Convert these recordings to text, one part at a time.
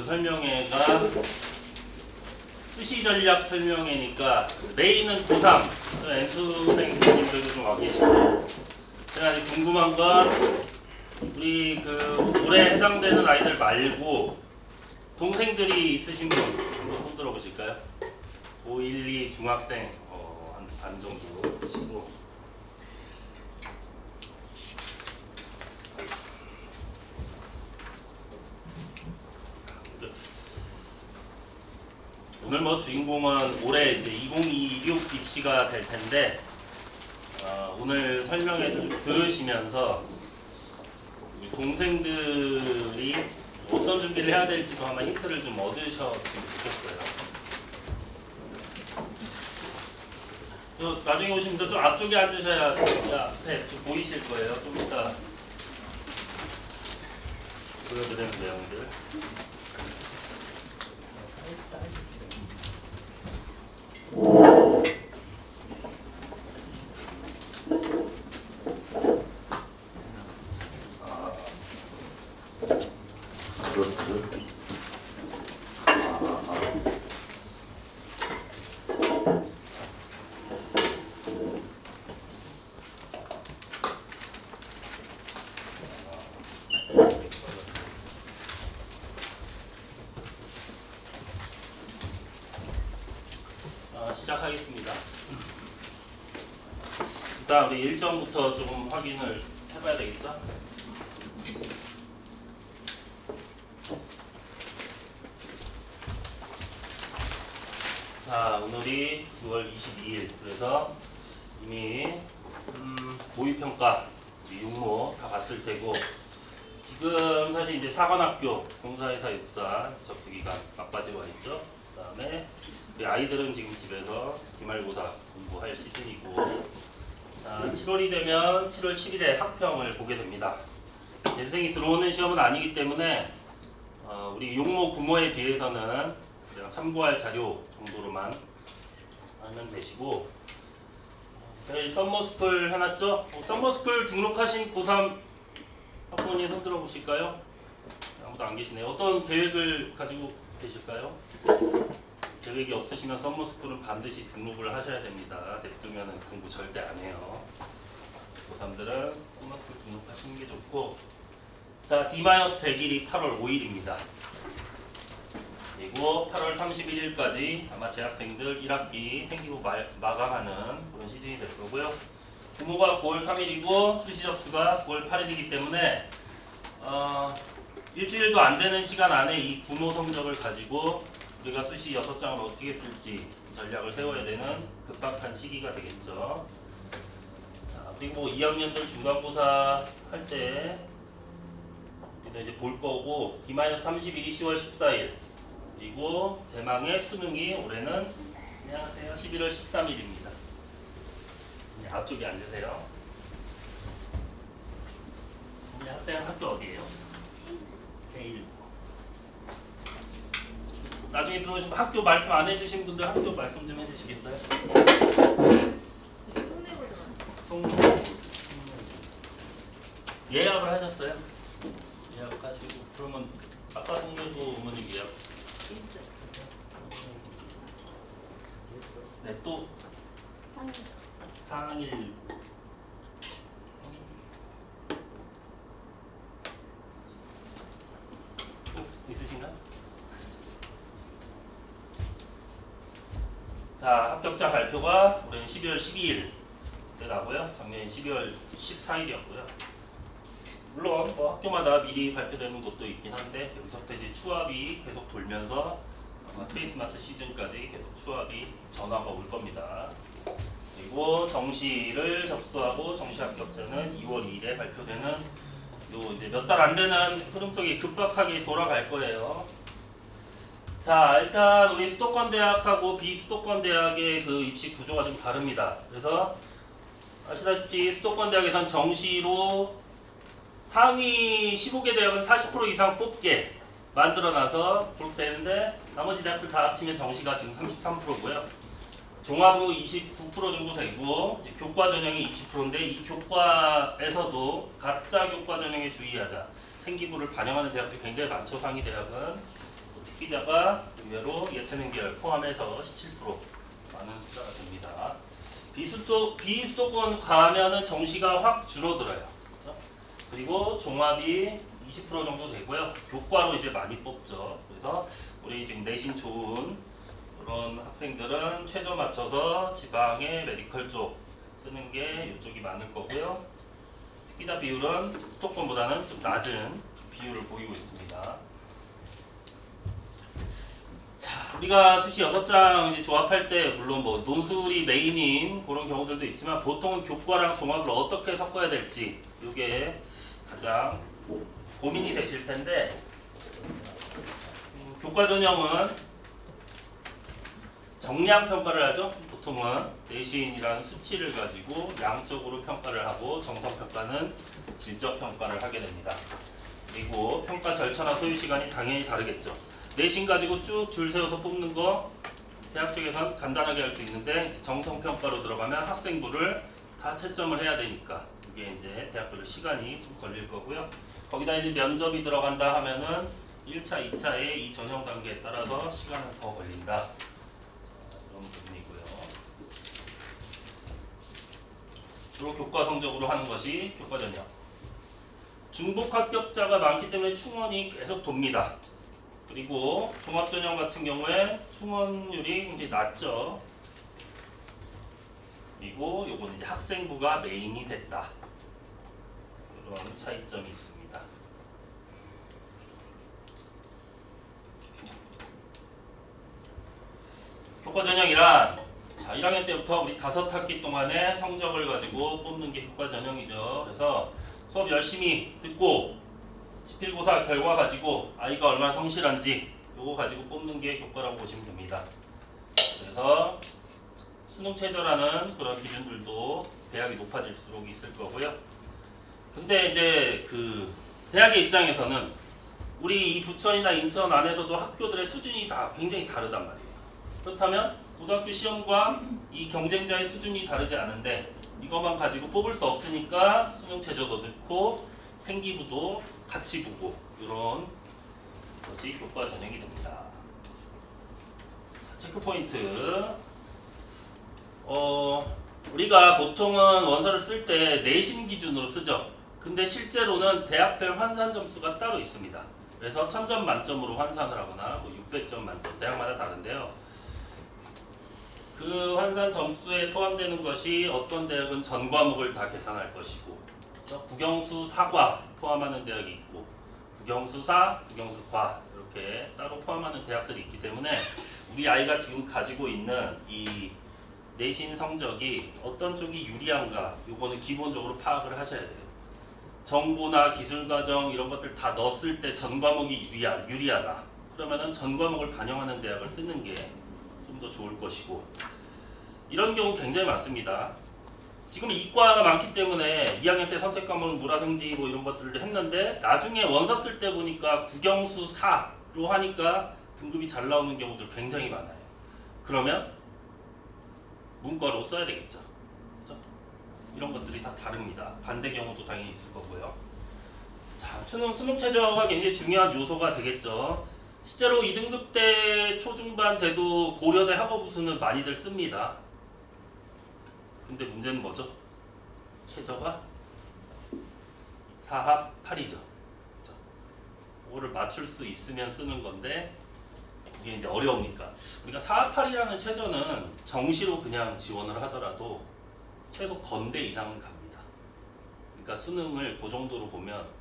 설명회가 수시 전략 설명회니까 메인은 고3 N수생님들도 좀 와 계시고, 제가 아직 궁금한 건 우리 그 올해 해당되는 아이들 말고 동생들이 있으신 분 한번 손 들어 보실까요? 고1, 2 중학생 한 반 정도 계시고. 오늘 뭐 주인공은 올해 이제 2026 입시가 될 텐데, 오늘 설명회 좀 들으시면서 우리 동생들이 어떤 준비를 해야 될지도 아마 힌트를 좀 얻으셨으면 좋겠어요. 나중에 오시면 좀 앞쪽에 앉으셔야 앞에 좀 보이실 거예요. 좀 이따 보여드리는 내용들. 시작하겠습니다. 일단 우리 일정부터 좀 확인을 해봐야 되겠죠? 자, 오늘이 9월 22일. 그래서 이미 모의평가, 육모 다 봤을 테고, 지금 사실 이제 사관학교, 공사회사 육사 접수기간 막바지 와 있죠. 그 다음에 우리 아이들은 지금 집에서 기말고사 공부할 시즌이고, 자, 7월이 되면 7월 10일에 학평을 보게 됩니다. 재수생이 들어오는 시험은 아니기 때문에 우리 육모, 구모에 비해서는 그냥 참고할 자료 정도로만 하면 되시고, 제가 이 썸머스쿨 해놨죠? 썸머스쿨 등록하신 고3 학부모님 손 들어보실까요? 아무도 안 계시네요. 어떤 계획을 가지고 계실까요? 계획이 없으시면 썸머스쿨은 반드시 등록을 하셔야 됩니다. 냅두면 공부 절대 안 해요. 고3들은 썸머스쿨 등록하시는 게 좋고, 자, D-100일이 8월 5일입니다. 그리고 8월 31일까지 아마 재학생들 1학기 생기부 마감하는 그런 시즌이 될 거고요. 부모가 9월 3일이고 수시 접수가 9월 8일이기 때문에 일주일도 안 되는 시간 안에 이 구모 성적을 가지고 우리가 수시 6장을 어떻게 쓸지 전략을 세워야 되는 급박한 시기가 되겠죠. 자, 그리고 2학년들 중간고사 할 때 우리는 이제 볼 거고, D-31일이 10월 14일, 그리고 대망의 수능이 올해는 안녕하세요 11월 13일입니다. 앞쪽에 앉으세요. 우리 학생 학교 어디예요? 제1. 나중에 들어오시면 학교 말씀 안 해주신 분들 학교 말씀 좀 해주시겠어요? 송내고 예약을 하셨어요? 예약하시고, 그러면 아까 송내고 어머님 예약 있어요. 네, 또 상일 있으신가요? 자, 합격자 발표가 올해는 12월 12일 때 나고요. 작년 12월 14일이었고요. 물론 뭐 학교마다 미리 발표되는 것도 있긴 한데, 여기서부터 이제 추합이 계속 돌면서 아마 크리스마스 시즌까지 계속 추합이 전화가 올 겁니다. 그리고 정시를 접수하고 정시 합격자는 2월 2일에 발표되는 요 이제 몇 달 안 되는 흐름 속에 급박하게 돌아갈 거예요. 자, 일단 우리 수도권 대학하고 비수도권 대학의 그 입시 구조가 좀 다릅니다. 그래서 아시다시피 수도권 대학에선 정시로 상위 15개 대학은 40% 이상 뽑게 만들어놔서 그렇게 되는데, 나머지 대학들 다 합치면 정시가 지금 33%고요. 종합으로 29% 정도 되고, 이제 교과 전형이 20%인데 이 교과에서도 가짜 교과 전형에 주의하자. 생기부를 반영하는 대학들이 굉장히 많죠. 상위 대학은 특기자가 의외로 예체능 계열 포함해서 17% 많은 숫자가 됩니다. 비수도권 가면은 정시가 확 줄어들어요. 그렇죠? 그리고 종합이 20% 정도 되고요. 교과로 이제 많이 뽑죠. 그래서 우리 지금 내신 좋은 그런 학생들은 최저 맞춰서 지방의 메디컬 쪽 쓰는 게 이쪽이 많을 거고요. 특기자 비율은 수도권보다는 좀 낮은 비율을 보이고 있습니다. 자, 우리가 수시 6장 이제 조합할 때 물론 뭐 논술이 메인인 그런 경우들도 있지만 보통은 교과랑 종합을 어떻게 섞어야 될지 이게 가장 고민이 되실 텐데 교과 전형은 정량 평가를 하죠. 보통은 내신이라는 수치를 가지고 양적으로 평가를 하고 정성 평가는 질적 평가를 하게 됩니다. 그리고 평가 절차나 소요 시간이 당연히 다르겠죠. 내신 가지고 쭉 줄 세워서 뽑는 거 대학 측에선 간단하게 할 수 있는데 정성 평가로 들어가면 학생부를 다 채점을 해야 되니까 이게 이제 대학별로 시간이 좀 걸릴 거고요. 거기다 이제 면접이 들어간다 하면은 1차, 2차의 이 전형 단계에 따라서 시간은 더 걸린다. 자, 이런 부분이고요. 주로 교과 성적으로 하는 것이 교과 전형. 중복 합격자가 많기 때문에 충원이 계속 돕니다. 그리고 종합전형 같은 경우에 충원율이 굉장히 낮죠. 그리고 요건 이제 학생부가 메인이 됐다. 이런 차이점이 있습니다. 교과전형이란 자, 1학년 때부터 우리 5학기 동안의 성적을 가지고 뽑는 게 교과전형이죠. 그래서 수업 열심히 듣고 지필고사 결과 가지고 아이가 얼마나 성실한지 요거 가지고 뽑는 게 교과라고 보시면 됩니다. 그래서 수능 최저라는 그런 기준들도 대학이 높아질수록 있을 거고요. 근데 이제 그 대학의 입장에서는 우리 이 부천이나 인천 안에서도 학교들의 수준이 다 굉장히 다르단 말이에요. 그렇다면 고등학교 시험과 이 경쟁자의 수준이 다르지 않은데 이것만 가지고 뽑을 수 없으니까 수능 최저도 넣고 생기부도 같이 보고 이런 것이 교과 전형이 됩니다. 자, 체크 포인트. 우리가 보통은 원서를 쓸 때 내신 기준으로 쓰죠. 근데 실제로는 대학별 환산 점수가 따로 있습니다. 그래서 1000점 만점으로 환산을 하거나 뭐 600점 만점, 대학마다 다른데요. 그 환산 점수에 포함되는 것이 어떤 대학은 전 과목을 다 계산할 것이고 국영수 4과 포함하는 대학이 있고 국영수 4, 국영수 과 이렇게 따로 포함하는 대학들이 있기 때문에 우리 아이가 지금 가지고 있는 이 내신 성적이 어떤 쪽이 유리한가 요거는 기본적으로 파악을 하셔야 돼요. 정보나 기술과정 이런 것들 다 넣었을 때 전 과목이 유리하다. 그러면은 전 과목을 반영하는 대학을 쓰는 게 좀 더 좋을 것이고 이런 경우 굉장히 많습니다. 지금 이과가 많기 때문에 2학년 때 선택 과목은 물화생지 뭐 이런 것들을 했는데 나중에 원서 쓸 때 보니까 국영수 4로 하니까 등급이 잘 나오는 경우들 굉장히 많아요. 그러면 문과로 써야 되겠죠. 그렇죠? 이런 것들이 다 다릅니다. 반대 경우도 당연히 있을 거고요. 자, 수능 최저가 굉장히 중요한 요소가 되겠죠. 실제로 2등급 때 초중반 돼도 고려대 학업우수는 많이들 씁니다. 근데 문제는 뭐죠? 최저가 4합 8이죠. 그렇죠? 그거를 맞출 수 있으면 쓰는 건데 이게 이제 어려우니까 우리가 4합 8이라는 최저는 정시로 그냥 지원을 하더라도 최소 건대 이상은 갑니다. 그러니까 수능을 그 정도로 보면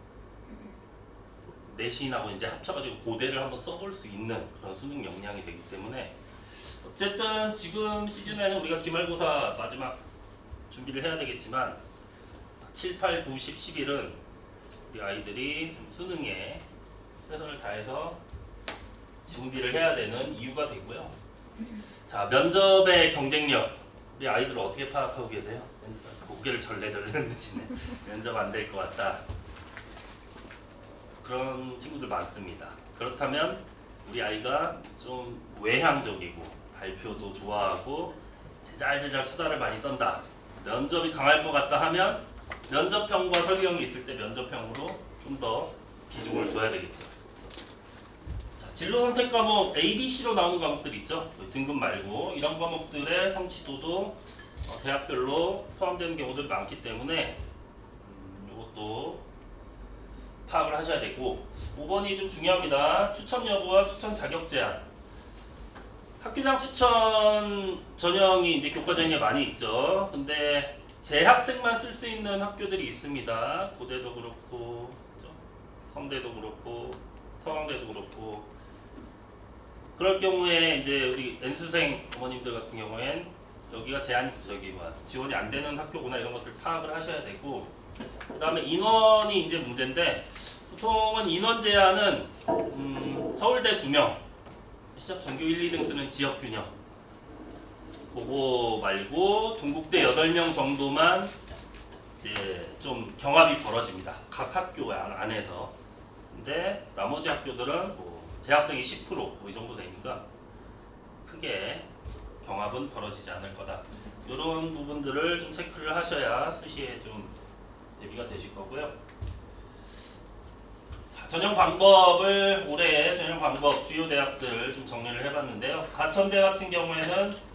내신하고 이제 합쳐가지고 고대를 한번 써볼 수 있는 그런 수능 역량이 되기 때문에 어쨌든 지금 시즌에는 우리가 기말고사 마지막 준비를 해야 되겠지만 7, 8, 9, 10, 11은 우리 아이들이 좀 수능에 최선을 다해서 준비를 해야 되는 이유가 되고요. 자, 면접의 경쟁력 우리 아이들을 어떻게 파악하고 계세요? 고개를 절레절레 흔드시네. 면접 안 될 것 같다. 그런 친구들 많습니다. 그렇다면 우리 아이가 좀 외향적이고 발표도 좋아하고 제잘제잘 수다를 많이 떤다. 면접이 강할 것 같다 하면 면접형과 설경이 있을 때 면접형으로 좀 더 비중을 둬야 되겠죠. 자, 진로 선택 과목 A, B, C로 나오는 과목들 있죠. 등급 말고 이런 과목들의 성취도도 대학별로 포함되는 경우들이 많기 때문에 이것도 파악을 하셔야 되고 5번이 좀 중요합니다. 추천 여부와 추천 자격 제한. 학교장 추천 전형이 이제 교과 전형에 많이 있죠. 근데 재학생만 쓸 수 있는 학교들이 있습니다. 고대도 그렇고 성대도 그렇고 서강대도 그렇고 그럴 경우에 이제 우리 N수생 어머님들 같은 경우엔 여기가 지원이 안 되는 학교구나 이런 것들 파악을 하셔야 되고 그 다음에 인원이 이제 문제인데 보통은 인원 제한은 서울대 2명 시작 전교 1, 2등 쓰는 지역균형 그거 말고 동국대 8명 정도만 이제 좀 경합이 벌어집니다. 각 학교 안에서. 근데 나머지 학교들은 뭐 재학생이 10% 뭐 이 정도 되니까 크게 경합은 벌어지지 않을 거다. 이런 부분들을 좀 체크를 하셔야 수시에 좀 대비가 되실 거고요. 자, 전형 방법을 올해 전형 방법 주요 대학들 좀 정리를 해봤는데요. 가천대 같은 경우에는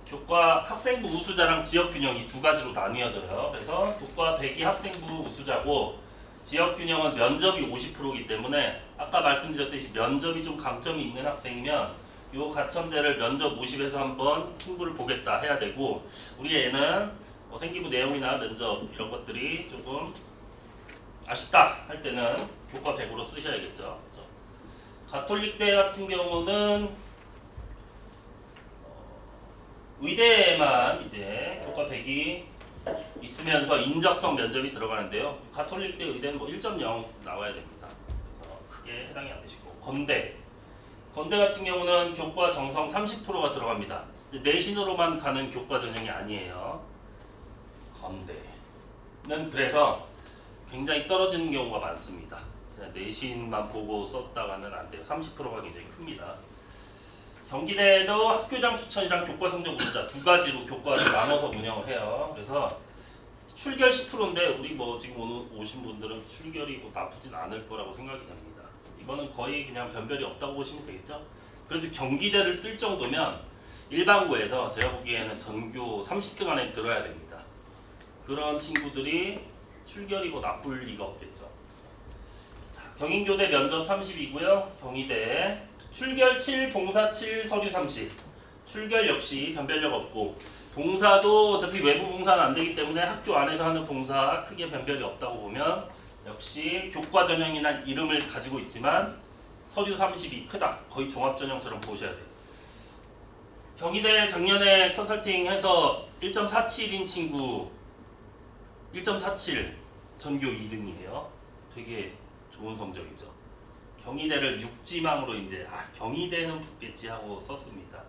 교과 학생부 우수자랑 지역균형이 두 가지로 나뉘어져요. 그래서 교과 대기 학생부 우수자고 지역균형은 면접이 50%이기 때문에 아까 말씀드렸듯이 면접이 좀 강점이 있는 학생이면 요 가천대를 면접 50에서 한번 승부를 보겠다 해야 되고 우리 애는 생기부 내용이나 면접 이런 것들이 조금 아쉽다 할 때는 교과 100으로 쓰셔야겠죠. 가톨릭대 같은 경우는 의대에만 이제 교과 100이 있으면서 인적성 면접이 들어가는데요. 가톨릭대 의대는 뭐 1.0 나와야 됩니다. 그래서 크게 해당이 안 되시고 건대 같은 경우는 교과 정성 30%가 들어갑니다. 내신으로만 가는 교과 전형이 아니에요. 건대는 그래서 굉장히 떨어지는 경우가 많습니다. 그냥 내신만 보고 썼다가는 안 돼요. 30%가 굉장히 큽니다. 경기대도 학교장 추천이랑 교과 성적 우수자 두 가지로 교과를 나눠서 운영을 해요. 그래서 출결 10%인데 우리 뭐 지금 오늘 오신 분들은 출결이 뭐 나쁘진 않을 거라고 생각이 됩니다. 이거는 거의 그냥 변별이 없다고 보시면 되겠죠. 그래도 경기대를 쓸 정도면 일반고에서 제가 보기에는 전교 30등 안에 들어야 됩니다. 그런 친구들이 출결이 뭐 나쁠 리가 없겠죠. 자, 경인교대 면접 30이고요. 경희대 출결 7, 봉사 7, 서류 30. 출결 역시 변별력 없고 봉사도 어차피 외부 봉사는 안 되기 때문에 학교 안에서 하는 봉사 크게 변별이 없다고 보면 역시 교과 전형이란 이름을 가지고 있지만 서류 30이 크다. 거의 종합 전형처럼 보셔야 돼요. 경희대 작년에 컨설팅해서 1.47인 친구 1.47 전교 2등이에요. 되게 좋은 성적이죠. 경희대를 6지망으로 이제 경희대는 붙겠지 하고 썼습니다.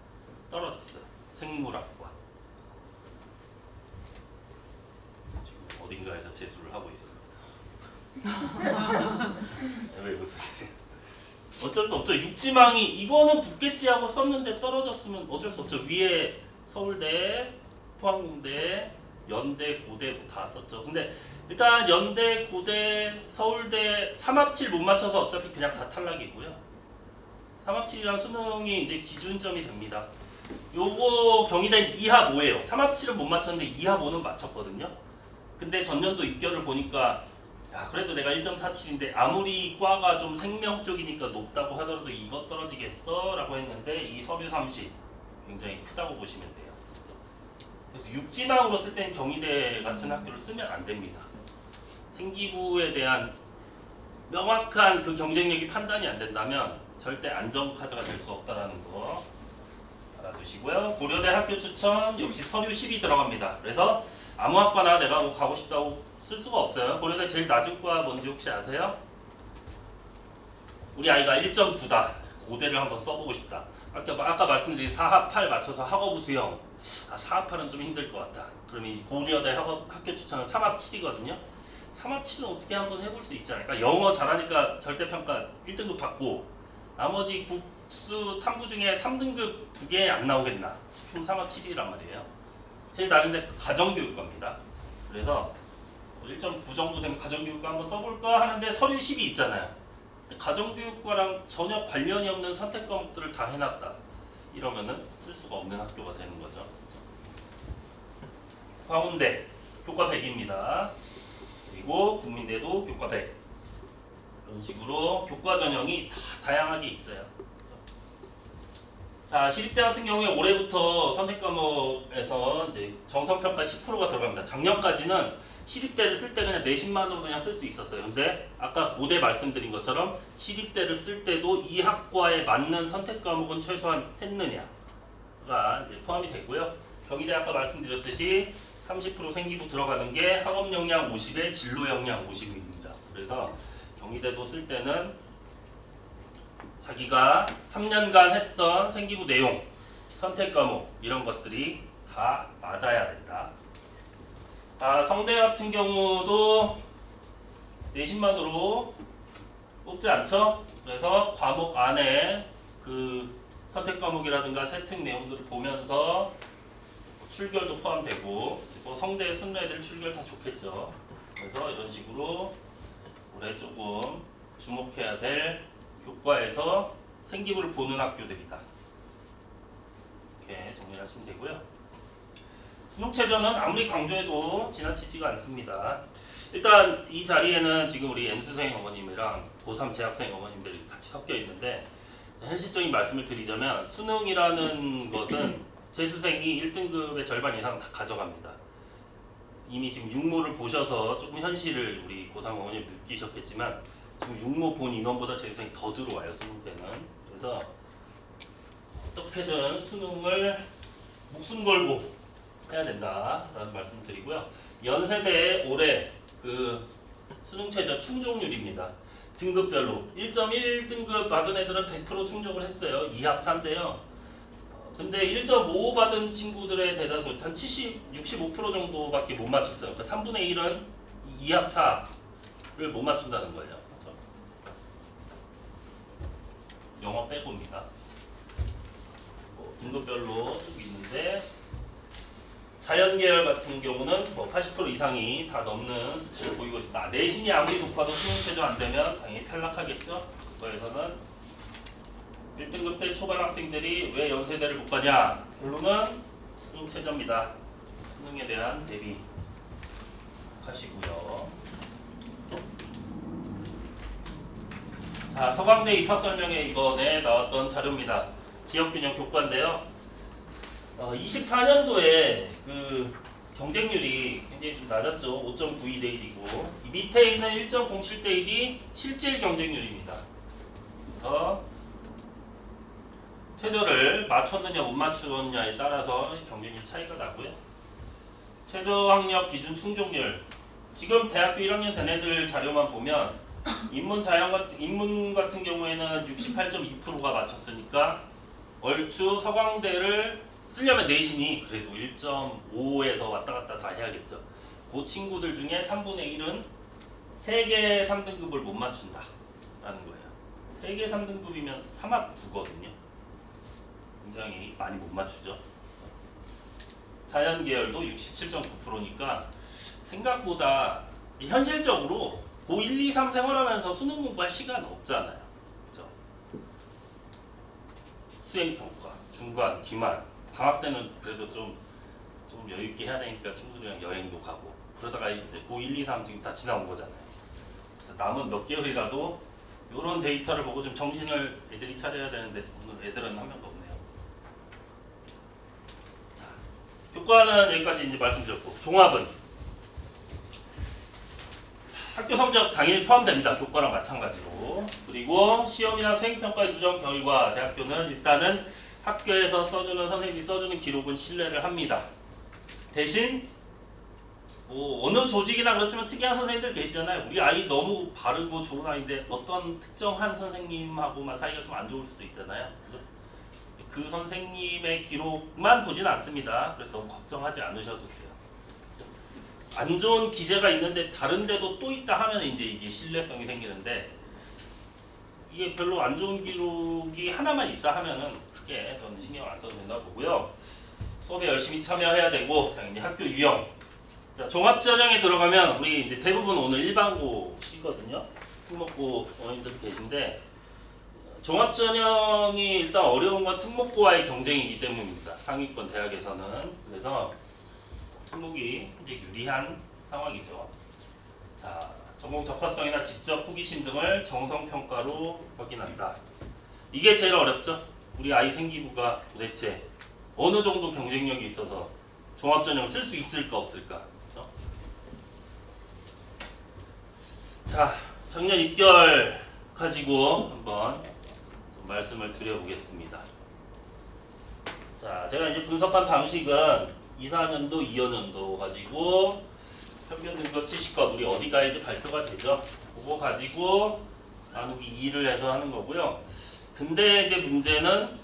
떨어졌어요. 생물학과. 지금 어딘가에서 재수를 하고 있습니다. 왜 웃으세요? 어쩔 수 없죠. 6지망이 이거는 붙겠지 하고 썼는데 떨어졌으면 어쩔 수 없죠. 위에 서울대, 포항공대, 연대, 고대 뭐 다 썼죠. 근데 일단 연대, 고대, 서울대 3합7 못 맞춰서 어차피 그냥 다 탈락이고요. 3합7이랑 수능이 이제 기준점이 됩니다. 요거 경희대는 2합 5예요. 3합7은 못 맞췄는데 2합 5는 맞췄거든요. 근데 전년도 입결을 보니까 야 그래도 내가 1.47인데 아무리 과가 좀 생명 쪽이니까 높다고 하더라도 이거 떨어지겠어? 라고 했는데 이 서류 30 굉장히 크다고 보시면 돼요. 그래서 6지망으로 쓸 때는 경희대 같은 학교를 쓰면 안 됩니다. 생기부에 대한 명확한 그 경쟁력이 판단이 안 된다면 절대 안전카드가 될 수 없다는 거 알아두시고요. 고려대 학교 추천 역시 서류 10이 들어갑니다. 그래서 아무 학과나 내가 뭐 가고 싶다고 쓸 수가 없어요. 고려대 제일 낮은 과 뭔지 혹시 아세요? 우리 아이가 1.9다. 고대를 한번 써보고 싶다. 아까 말씀드린 4합 8 맞춰서 학업우 수형 4합 8은 좀 힘들 것 같다. 그러면 이 고려대 학교 추천은 3합 7이거든요. 3합 7은 어떻게 한번 해볼 수 있지 않을까? 영어 잘하니까 절대평가 1등급 받고 나머지 국수 탐구 중에 3등급 2개 안 나오겠나 싶으면 3합 7이란 말이에요. 제일 낮은데 가정교육과입니다. 그래서 1.9 정도 되면 가정교육과 한번 써볼까 하는데 서류 10이 있잖아요. 가정교육과랑 전혀 관련이 없는 선택 과목들을 다 해놨다. 이러면은 쓸 수가 없는 학교가 되는 거죠. 화운대 교과 100입니다. 그리고 국민대도 교과 100. 이런 식으로 교과 전형이 다 다양하게 있어요. 자, 시립대 같은 경우에 올해부터 선택 과목에서 이제 정성평가 10%가 들어갑니다. 작년까지는 시립대를 쓸 때 그냥 내신만으로 그냥 쓸 수 있었어요. 근데 아까 고대 말씀드린 것처럼 시립대를 쓸 때도 이 학과에 맞는 선택 과목은 최소한 했느냐가 이제 포함이 되고요. 경희대 아까 말씀드렸듯이 30% 생기부 들어가는 게 학업 역량 50에 진로 역량 50입니다. 그래서 경희대도 쓸 때는 자기가 3년간 했던 생기부 내용, 선택 과목 이런 것들이 다 맞아야 된다. 성대 같은 경우도 내신만으로 뽑지 않죠. 그래서 과목 안에 그 선택 과목이라든가 세특 내용들을 보면서 출결도 포함되고 뭐 성대 순 애들 출결 다 좋겠죠. 그래서 이런 식으로 올해 조금 주목해야 될 교과에서 생기부를 보는 학교들이다. 이렇게 정리를 하시면 되고요. 수능체전은 아무리 강조해도 지나치지가 않습니다. 일단 이 자리에는 지금 우리 N수생 어머님이랑 고3 재학생 어머님들이 같이 섞여 있는데 현실적인 말씀을 드리자면 수능이라는 것은 재수생이 1등급의 절반 이상 다 가져갑니다. 이미 지금 육모를 보셔서 조금 현실을 우리 고3 어머님 느끼셨겠지만 지금 육모 본 인원보다 재수생이 더 들어와요. 수능 때는. 그래서 어떻게든 수능을 목숨 걸고 해야 된다라는 말씀을 드리고요. 연세대의 올해 그 수능 최저 충족률입니다. 등급별로 1.1등급 받은 애들은 100% 충족을 했어요. 2합4인데요. 근데 1.5 받은 친구들의 대다수 한 65% 정도밖에 못 맞췄어요. 그러니까 3분의 1은 2합4를 못 맞춘다는 거예요. 그렇죠? 영어 빼고입니다. 등급별로 쭉 있는데 자연계열 같은 경우는 80% 이상이 다 넘는 수치를 보이고 있습니다. 내신이 아무리 높아도 수능 최저 안 되면 당연히 탈락하겠죠. 그거에서는 1등급 때 초반 학생들이 왜 연세대를 못 가냐? 결론은 수능 최저입니다. 수능에 대한 대비 하시고요. 자, 서강대 입학 설명회 이번에 나왔던 자료입니다. 지역균형 교과인데요. 24년도에 그 경쟁률이 굉장히 좀 낮았죠. 5.92 대 1이고 이 밑에 있는 1.07 대 1이 실질 경쟁률입니다. 그래서 최저를 맞췄느냐 못 맞췄느냐에 따라서 경쟁률 차이가 나고요. 최저학력 기준 충족률 지금 대학교 1학년 된 애들 자료만 보면 인문 같은 경우에는 68.2%가 맞췄으니까 얼추 서강대를 쓰려면 내신이 그래도 1.5에서 왔다 갔다 다 해야겠죠. 그 친구들 중에 3분의 1은 3개 3등급을 못 맞춘다 라는 거예요. 3개 3등급이면 3합 9거든요. 굉장히 많이 못 맞추죠. 자연계열도 67.9%니까 생각보다 현실적으로 고 1, 2, 3 생활하면서 수능 공부할 시간 없잖아요. 그죠? 수행평가, 중간, 기말, 방학 때는 그래도 좀 여유 있게 해야 되니까 친구들이랑 여행도 가고 그러다가 이제 고 1, 2, 3 지금 다 지나온 거잖아요. 그래서 남은 몇 개월이라도 이런 데이터를 보고 좀 정신을 애들이 차려야 되는데 오늘 애들은 한 명도 없네요. 자, 교과는 여기까지 이제 말씀드렸고 종합은 학교 성적 당연히 포함됩니다. 교과랑 마찬가지로. 그리고 시험이나 수행평가의 누적 결과 대학교는 일단은 학교에서 써주는 선생님이 써주는 기록은 신뢰를 합니다. 대신 뭐 어느 조직이나 그렇지만 특이한 선생님들 계시잖아요. 우리 아이 너무 바르고 좋은 아이인데 어떤 특정한 선생님하고만 사이가 좀 안 좋을 수도 있잖아요. 그 선생님의 기록만 보진 않습니다. 그래서 걱정하지 않으셔도 돼요. 안 좋은 기재가 있는데 다른 데도 또 있다 하면 이제 이게 신뢰성이 생기는데 이게 별로 안 좋은 기록이 하나만 있다 하면은 크게 저는 신경 안 써도 된다고 보고요. 수업에 열심히 참여해야 되고 당연히 학교 유형. 종합전형에 들어가면 우리 이제 대부분 오늘 일반고시거든요. 특목고 원인들 계신데 종합전형이 일단 어려운 건 특목고와의 경쟁이기 때문입니다. 상위권 대학에서는. 그래서 특목이 이제 유리한 상황이죠. 자, 전공 적합성이나 지적 호기심 등을 정성평가로 확인한다. 이게 제일 어렵죠. 우리 아이 생기부가 도대체 어느 정도 경쟁력이 있어서 종합전형 쓸 수 있을까 없을까. 그렇죠? 자, 작년 입결 가지고 한번 좀 말씀을 드려보겠습니다. 자, 제가 이제 분석한 방식은 24년도, 25년도 가지고 평균 등급 70급 우리 어디 가야지 발표가 되죠. 그거 가지고 나누기 2를 해서 하는 거고요. 근데 이제 문제는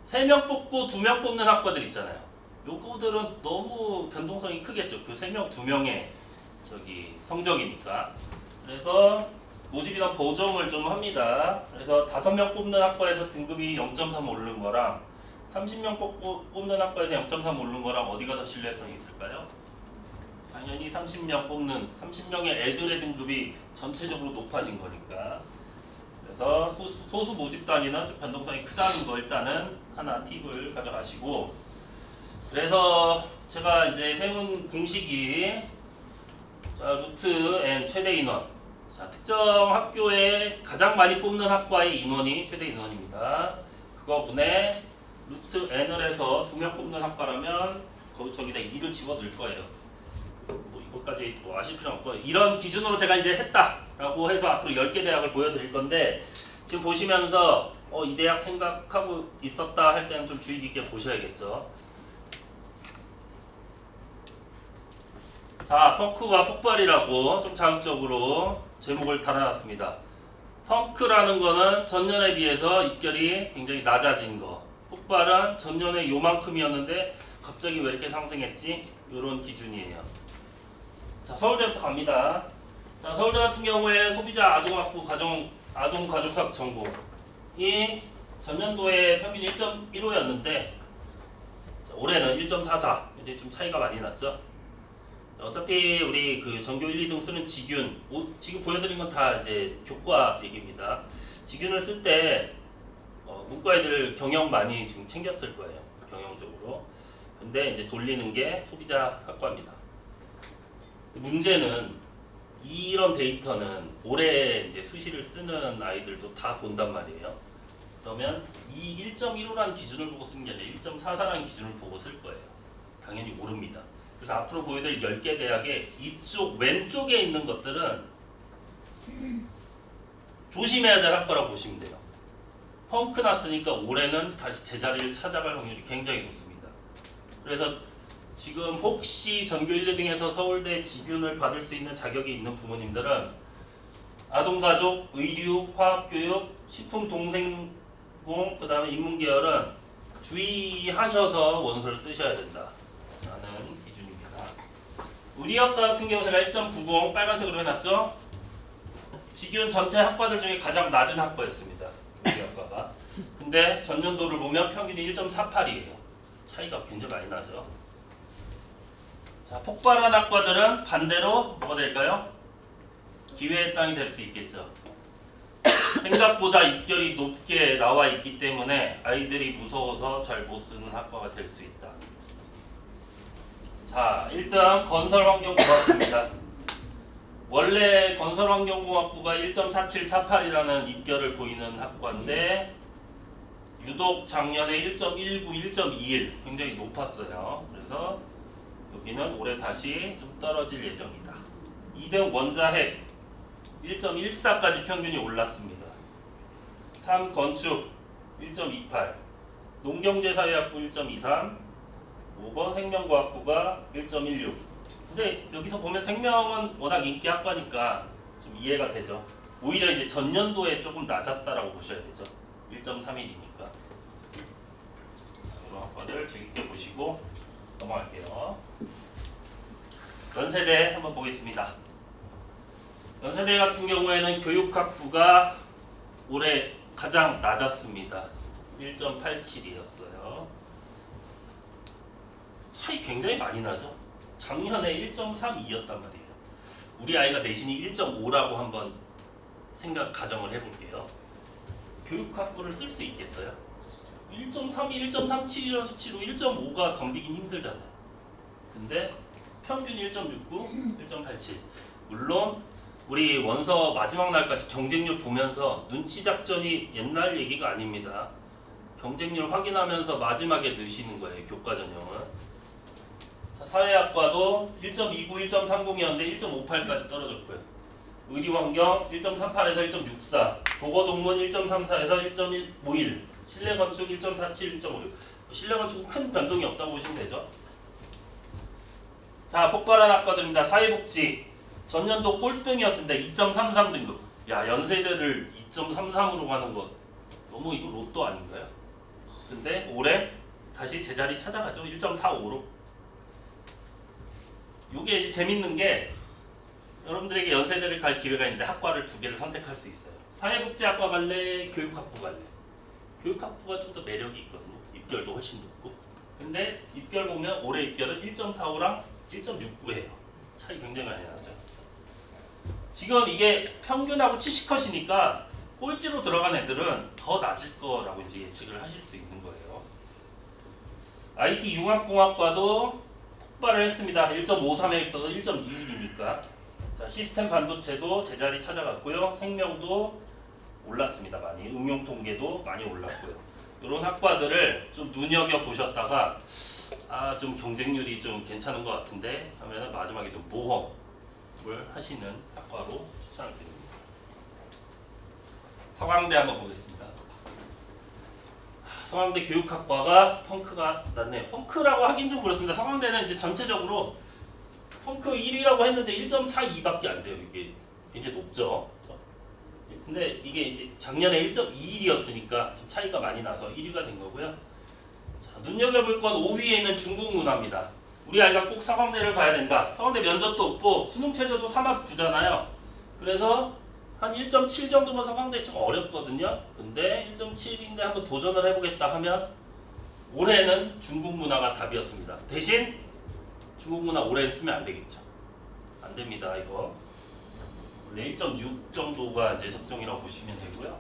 3명 뽑고 2명 뽑는 학과들 있잖아요. 요거들은 너무 변동성이 크겠죠. 그 3명, 2명의 성적이니까. 그래서 모집이나 보정을 좀 합니다. 그래서 5명 뽑는 학과에서 등급이 0.3 오르는 거랑 30명 뽑는 학과에서 0.3 오르는 거랑 어디가 더 신뢰성이 있을까요? 당연히 30명의 애들의 등급이 전체적으로 높아진 거니까. 그래서 소수 모집 단위는 변동성이 크다는 거 일단은 하나 팁을 가져가시고, 그래서 제가 이제 세운 공식이 자, 루트 n 최대 인원. 자, 특정 학교에 가장 많이 뽑는 학과의 인원이 최대 인원입니다. 그거 분의 루트 n을 해서 2명 뽑는 학과라면 저기다 2를 집어 넣을 거예요. 뭐 이것까지 뭐 아실 필요 없고, 이런 기준으로 제가 이제 했다라고 해서 앞으로 10개 대학을 보여드릴 건데, 지금 보시면서 이 대학 생각하고 있었다 할 때는 좀 주의 깊게 보셔야겠죠. 자, 펑크와 폭발이라고 좀 자극적으로 제목을 달아놨습니다. 펑크라는 거는 전년에 비해서 입결이 굉장히 낮아진 거, 폭발은 전년에 요만큼이었는데 갑자기 왜 이렇게 상승했지? 이런 기준이에요. 자, 서울대부터 갑니다. 자, 서울대 같은 경우에 소비자 아동학부 아동가족학 전공이 전년도에 평균 1.15였는데 올해는 1.44. 이제 좀 차이가 많이 났죠. 어차피 우리 그 전교 1, 2등 쓰는 지균, 지금 보여드린 건 다 이제 교과 얘기입니다. 지균을 쓸 때 문과 애들 경영 많이 지금 챙겼을 거예요. 경영적으로. 근데 이제 돌리는 게 소비자 학과입니다. 문제는 이런 데이터는 올해 이제 수시를 쓰는 아이들도 다 본단 말이에요. 그러면 이 1.15라는 기준을 보고 쓰는 게 아니라 1.44라는 기준을 보고 쓸 거예요. 당연히 모릅니다. 그래서 앞으로 보여드릴 10개 대학의 이쪽 왼쪽에 있는 것들은 조심해야 될 학과라고 보시면 돼요. 펑크 났으니까 올해는 다시 제자리를 찾아갈 확률이 굉장히 높습니다. 그래서 지금 혹시 전교 1, 2등에서 서울대 지균을 받을 수 있는 자격이 있는 부모님들은 아동가족, 의류, 화학교육, 식품동생공, 그 다음에 인문계열은 주의하셔서 원서를 쓰셔야 된다 라는 기준입니다. 의리학과 같은 경우 제가 1.90 빨간색으로 해놨죠. 지균 전체 학과들 중에 가장 낮은 학과였습니다. 의리학과가. 근데 전년도를 보면 평균이 1.48이에요. 차이가 굉장히 많이 나죠. 자, 폭발한 학과들은 반대로 뭐가 될까요? 기회의 땅이 될 수 있겠죠. 생각보다 입결이 높게 나와 있기 때문에 아이들이 무서워서 잘 못 쓰는 학과가 될 수 있다. 자, 1등 건설환경공학부입니다. 원래 건설환경공학부가 1.4748이라는 입결을 보이는 학과인데 유독 작년에 1.19, 1.21 굉장히 높았어요. 그래서 여기는 올해 다시 좀 떨어질 예정이다. 2등 원자핵 1.14까지 평균이 올랐습니다. 3 건축 1.28, 농경제사회학부 1.23, 5번 생명과학부가 1.16. 근데 여기서 보면 생명은 워낙 인기 학과니까 좀 이해가 되죠. 오히려 이제 전년도에 조금 낮았다라고 보셔야 되죠. 1.31이니까. 이런 학과들 주의 깊게 보시고 넘어갈게요. 연세대 한번 보겠습니다. 연세대 같은 경우에는 교육학부가 올해 가장 낮았습니다. 1.87이었어요. 차이 굉장히 많이 나죠. 작년에 1.32였단 말이에요. 우리 아이가 내신이 1.5라고 한번 가정을 해볼게요. 교육학부를 쓸 수 있겠어요? 1.32, 1.37이라는 수치로 1.5가 덤비긴 힘들잖아요. 근데 평균 1.69, 1.87. 물론 우리 원서 마지막 날까지 경쟁률 보면서 눈치 작전이 옛날 얘기가 아닙니다. 경쟁률 확인하면서 마지막에 넣으시는 거예요. 교과 전형은. 자, 사회학과도 1.29, 1.30이었는데 1.58까지 떨어졌고요. 의리환경 1.38에서 1.64, 도거동문 1.34에서 1.51, 실내건축 1.47, 1.56. 실내건축은 큰 변동이 없다고 보시면 되죠. 자, 폭발한 학과들입니다. 사회복지 전년도 꼴등이었습니다. 2.33 등급. 야, 연세대를 2.33으로 가는 거 너무 이거 로또 아닌가요? 근데 올해 다시 제자리 찾아가죠. 1.45로. 요게 이제 재밌는 게 여러분들에게 연세대를 갈 기회가 있는데 학과를 두 개를 선택할 수 있어요. 사회복지학과 갈래, 교육학부 갈래. 교육학부가 좀 더 매력이 있거든요. 입결도 훨씬 높고. 근데 입결 보면 올해 입결은 1.45랑 1.69예요. 차이 굉장히 많이 나죠. 지금 이게 평균하고 70컷이니까 꼴찌로 들어간 애들은 더 낮을 거라고 이제 예측을 하실 수 있는 거예요. IT 융합공학과도 폭발을 했습니다. 1.53에 있어서 1.21이니까. 자, 시스템 반도체도 제자리 찾아갔고요. 생명도 올랐습니다. 많이. 응용통계도 많이 올랐고요. 이런 학과들을 좀 눈여겨 보셨다가 좀 경쟁률이 좀 괜찮은 것 같은데 하면은 마지막에 좀 모험을 하시는 학과로 추천을 드립니다. 서강대 한번 보겠습니다. 서강대 교육학과가 펑크가 났네요. 펑크라고 하긴 좀 그렇습니다. 서강대는 이제 전체적으로 펑크 1위라고 했는데 1.42밖에 안 돼요. 이게 굉장히 높죠. 근데 이게 이제 작년에 1.21이었으니까 좀 차이가 많이 나서 1위가 된 거고요. 자, 눈여겨볼 건 5위에 있는 중국 문화입니다. 우리 아이가 꼭 서강대를 가야 된다. 서강대 면접도 없고 수능 최저도 3합 9잖아요. 그래서 한 1.7 정도면 서강대 좀 어렵거든요. 근데 1.7인데 한번 도전을 해보겠다 하면 올해는 중국 문화가 답이었습니다. 대신 중국 문화 올해는 쓰면 안 되겠죠. 안 됩니다, 이거. 원래 1.6 정도가 이제 적정이라고 보시면 되고요.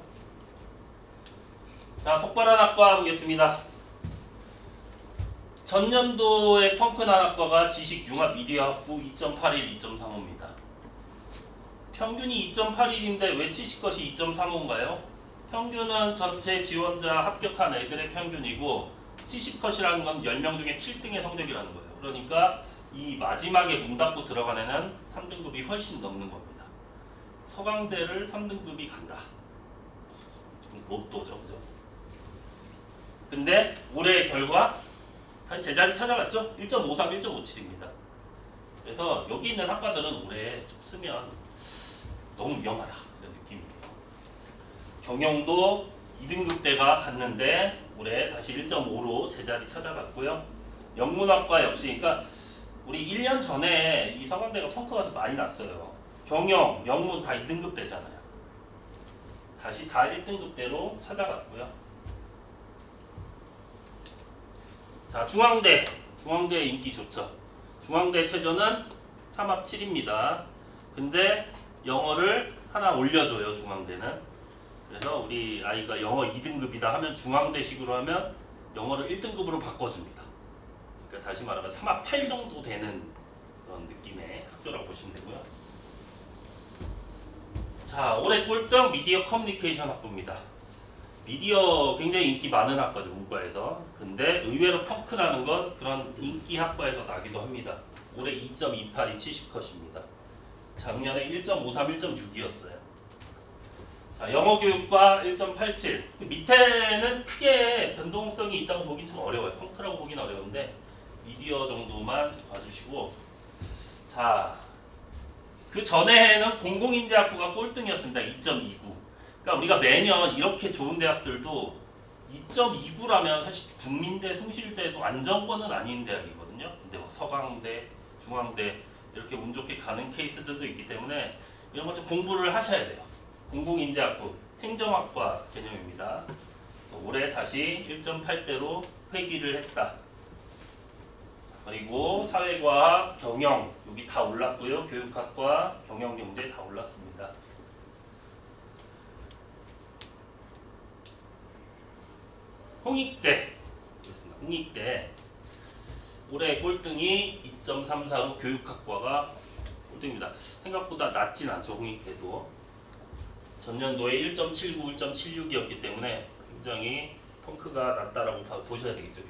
자, 폭발한 학과 보겠습니다. 전년도에 펑크난 학과가 지식융합 미디어학부 2.81, 2.35입니다. 평균이 2.81인데 왜 70컷이 2.35인가요? 평균은 전체 지원자 합격한 애들의 평균이고 70컷이라는 건 10명 중에 7등의 성적이라는 거예요. 그러니까 이 마지막에 문 닫고 들어간 애는 3등급이 훨씬 넘는 겁니다. 서강대를 3등급이 간다. 로또죠, 그죠? 근데 올해의 결과 다시 제자리 찾아갔죠? 1.53, 1.57입니다. 그래서 여기 있는 학과들은 올해 좀 쓰면 너무 위험하다 이런 느낌이에요. 경영도 2등급대가 갔는데 올해 다시 1.5로 제자리 찾아갔고요. 영문학과 역시 그러니까 우리 1년 전에 이 서강대가 펑크가 좀 많이 났어요. 경영, 영문 다 2등급대잖아요. 다시 다 1등급대로 찾아갔고요. 자, 중앙대 인기 좋죠. 중앙대 최저는 3합 7입니다. 근데 영어를 하나 올려줘요, 중앙대는. 그래서 우리 아이가 영어 2등급이다 하면 중앙대식으로 하면 영어를 1등급으로 바꿔줍니다. 그러니까 다시 말하면 3합 8 정도 되는 그런 느낌의 학교라고 보시면 되고요. 자, 올해 꼴등 미디어 커뮤니케이션 학부입니다. 미디어 굉장히 인기 많은 학과죠, 문과에서. 근데 의외로 펑크 나는 건 그런 인기 학과에서 나기도 합니다. 올해 2.28이 70컷입니다. 작년에 1.53, 1.6이었어요. 자, 영어교육과 1.87. 밑에는 크게 변동성이 있다고 보긴 좀 어려워요. 펑크라고 보긴 어려운데 미디어 정도만 좀 봐주시고. 자, 그 전에는 공공인재학부가 꼴등이었습니다. 2.29. 그러니까 우리가 매년 이렇게 좋은 대학들도 2.29라면 사실 국민대, 숭실대도 안정권은 아닌 대학이거든요. 근데 뭐 서강대, 중앙대 이렇게 운 좋게 가는 케이스들도 있기 때문에 이런 것 좀 공부를 하셔야 돼요. 공공인재학부, 행정학과 개념입니다. 올해 다시 1.8대로 회귀를 했다. 그리고 사회과학, 경영 여기 다 올랐고요. 교육학과, 경영경제 다 올랐습니다. 홍익대 있습니다. 홍익대 올해 꼴등이 2.34로 교육학과가 꼴등입니다. 생각보다 낮진 않죠. 홍익대도 전년도에 1.79, 1.76이었기 때문에 굉장히 펑크가 낮다라고 보셔야 되겠죠.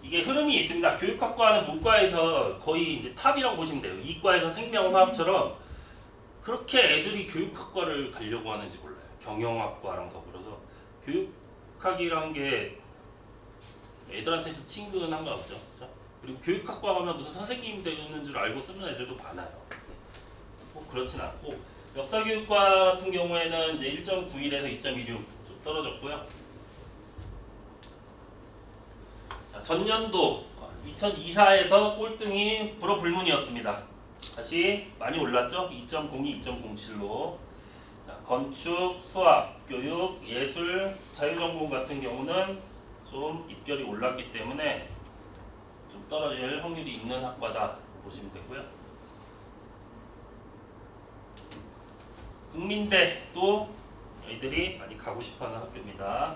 이게 흐름이 있습니다. 교육학과는 문과에서 거의 이제 탑이라고 보시면 돼요. 이과에서 생명화학처럼 그렇게 애들이 교육학과를 가려고 하는지 몰라요. 경영학과랑 더불어서 교육학이란 게 애들한테 좀 친근한가 보죠. 그렇죠? 그리고 교육학과 가면 무슨 선생님 되는 줄 알고 쓰는 애들도 많아요. 꼭 그렇진 않고 역사교육과 같은 경우에는 이제 1.91에서 2.16 좀 떨어졌고요. 자, 전년도 2024에서 꼴등이 불허불문이었습니다. 다시 많이 올랐죠? 2.02, 2.07로. 자, 건축, 수학, 교육, 예술, 자유전공 같은 경우는 좀 입결이 올랐기 때문에 좀 떨어질 확률이 있는 학과다 보시면 되고요. 국민대도 아이들이 많이 가고 싶어하는 학교입니다.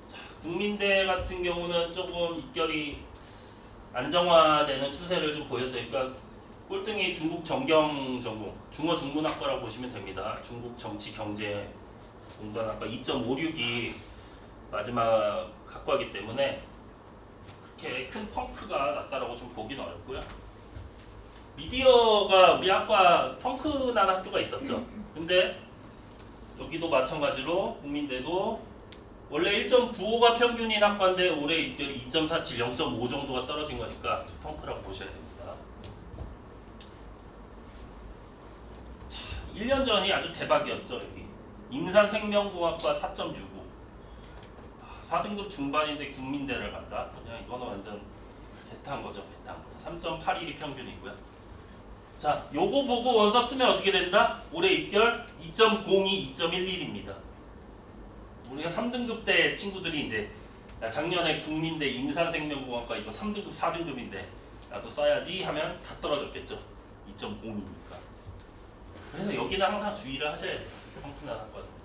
자, 국민대 같은 경우는 조금 입결이 안정화되는 추세를 좀 보였어요. 그러니까 꼴등이 중국 정경 전공, 중어 중문학과라고 보시면 됩니다. 중국 정치 경제 공간학과 2.56이 마지막 학과이기 때문에 그렇게 큰 펑크가 났다라고 좀 보기는 어렵고요. 미디어가 우리 학과 펑크난 학교가 있었죠. 근데 여기도 마찬가지로 국민대도 원래 1.95가 평균인 학과인데 올해 입결이 2.47, 0.5 정도가 떨어진 거니까 펑크라고 보셔야 됩니다. 자, 1년 전이 아주 대박이었죠. 여기 임산생명공학과 4.65 4등급 중반인데 국민대를 갔다. 그냥 이거는 완전 개탄 거죠. 개탄. 3.81이 평균이고요. 자, 요거 보고 원서 쓰면 어떻게 된다? 올해 입결 2.02, 2.11입니다. 우리가 3등급 때 친구들이 이제 작년에 국민대 임산생명공학과 이거 3등급, 4등급인데 나도 써야지 하면 다 떨어졌겠죠. 2.02니까. 그래서 여기는 항상 주의를 하셔야 돼요. 펑크난 학과들.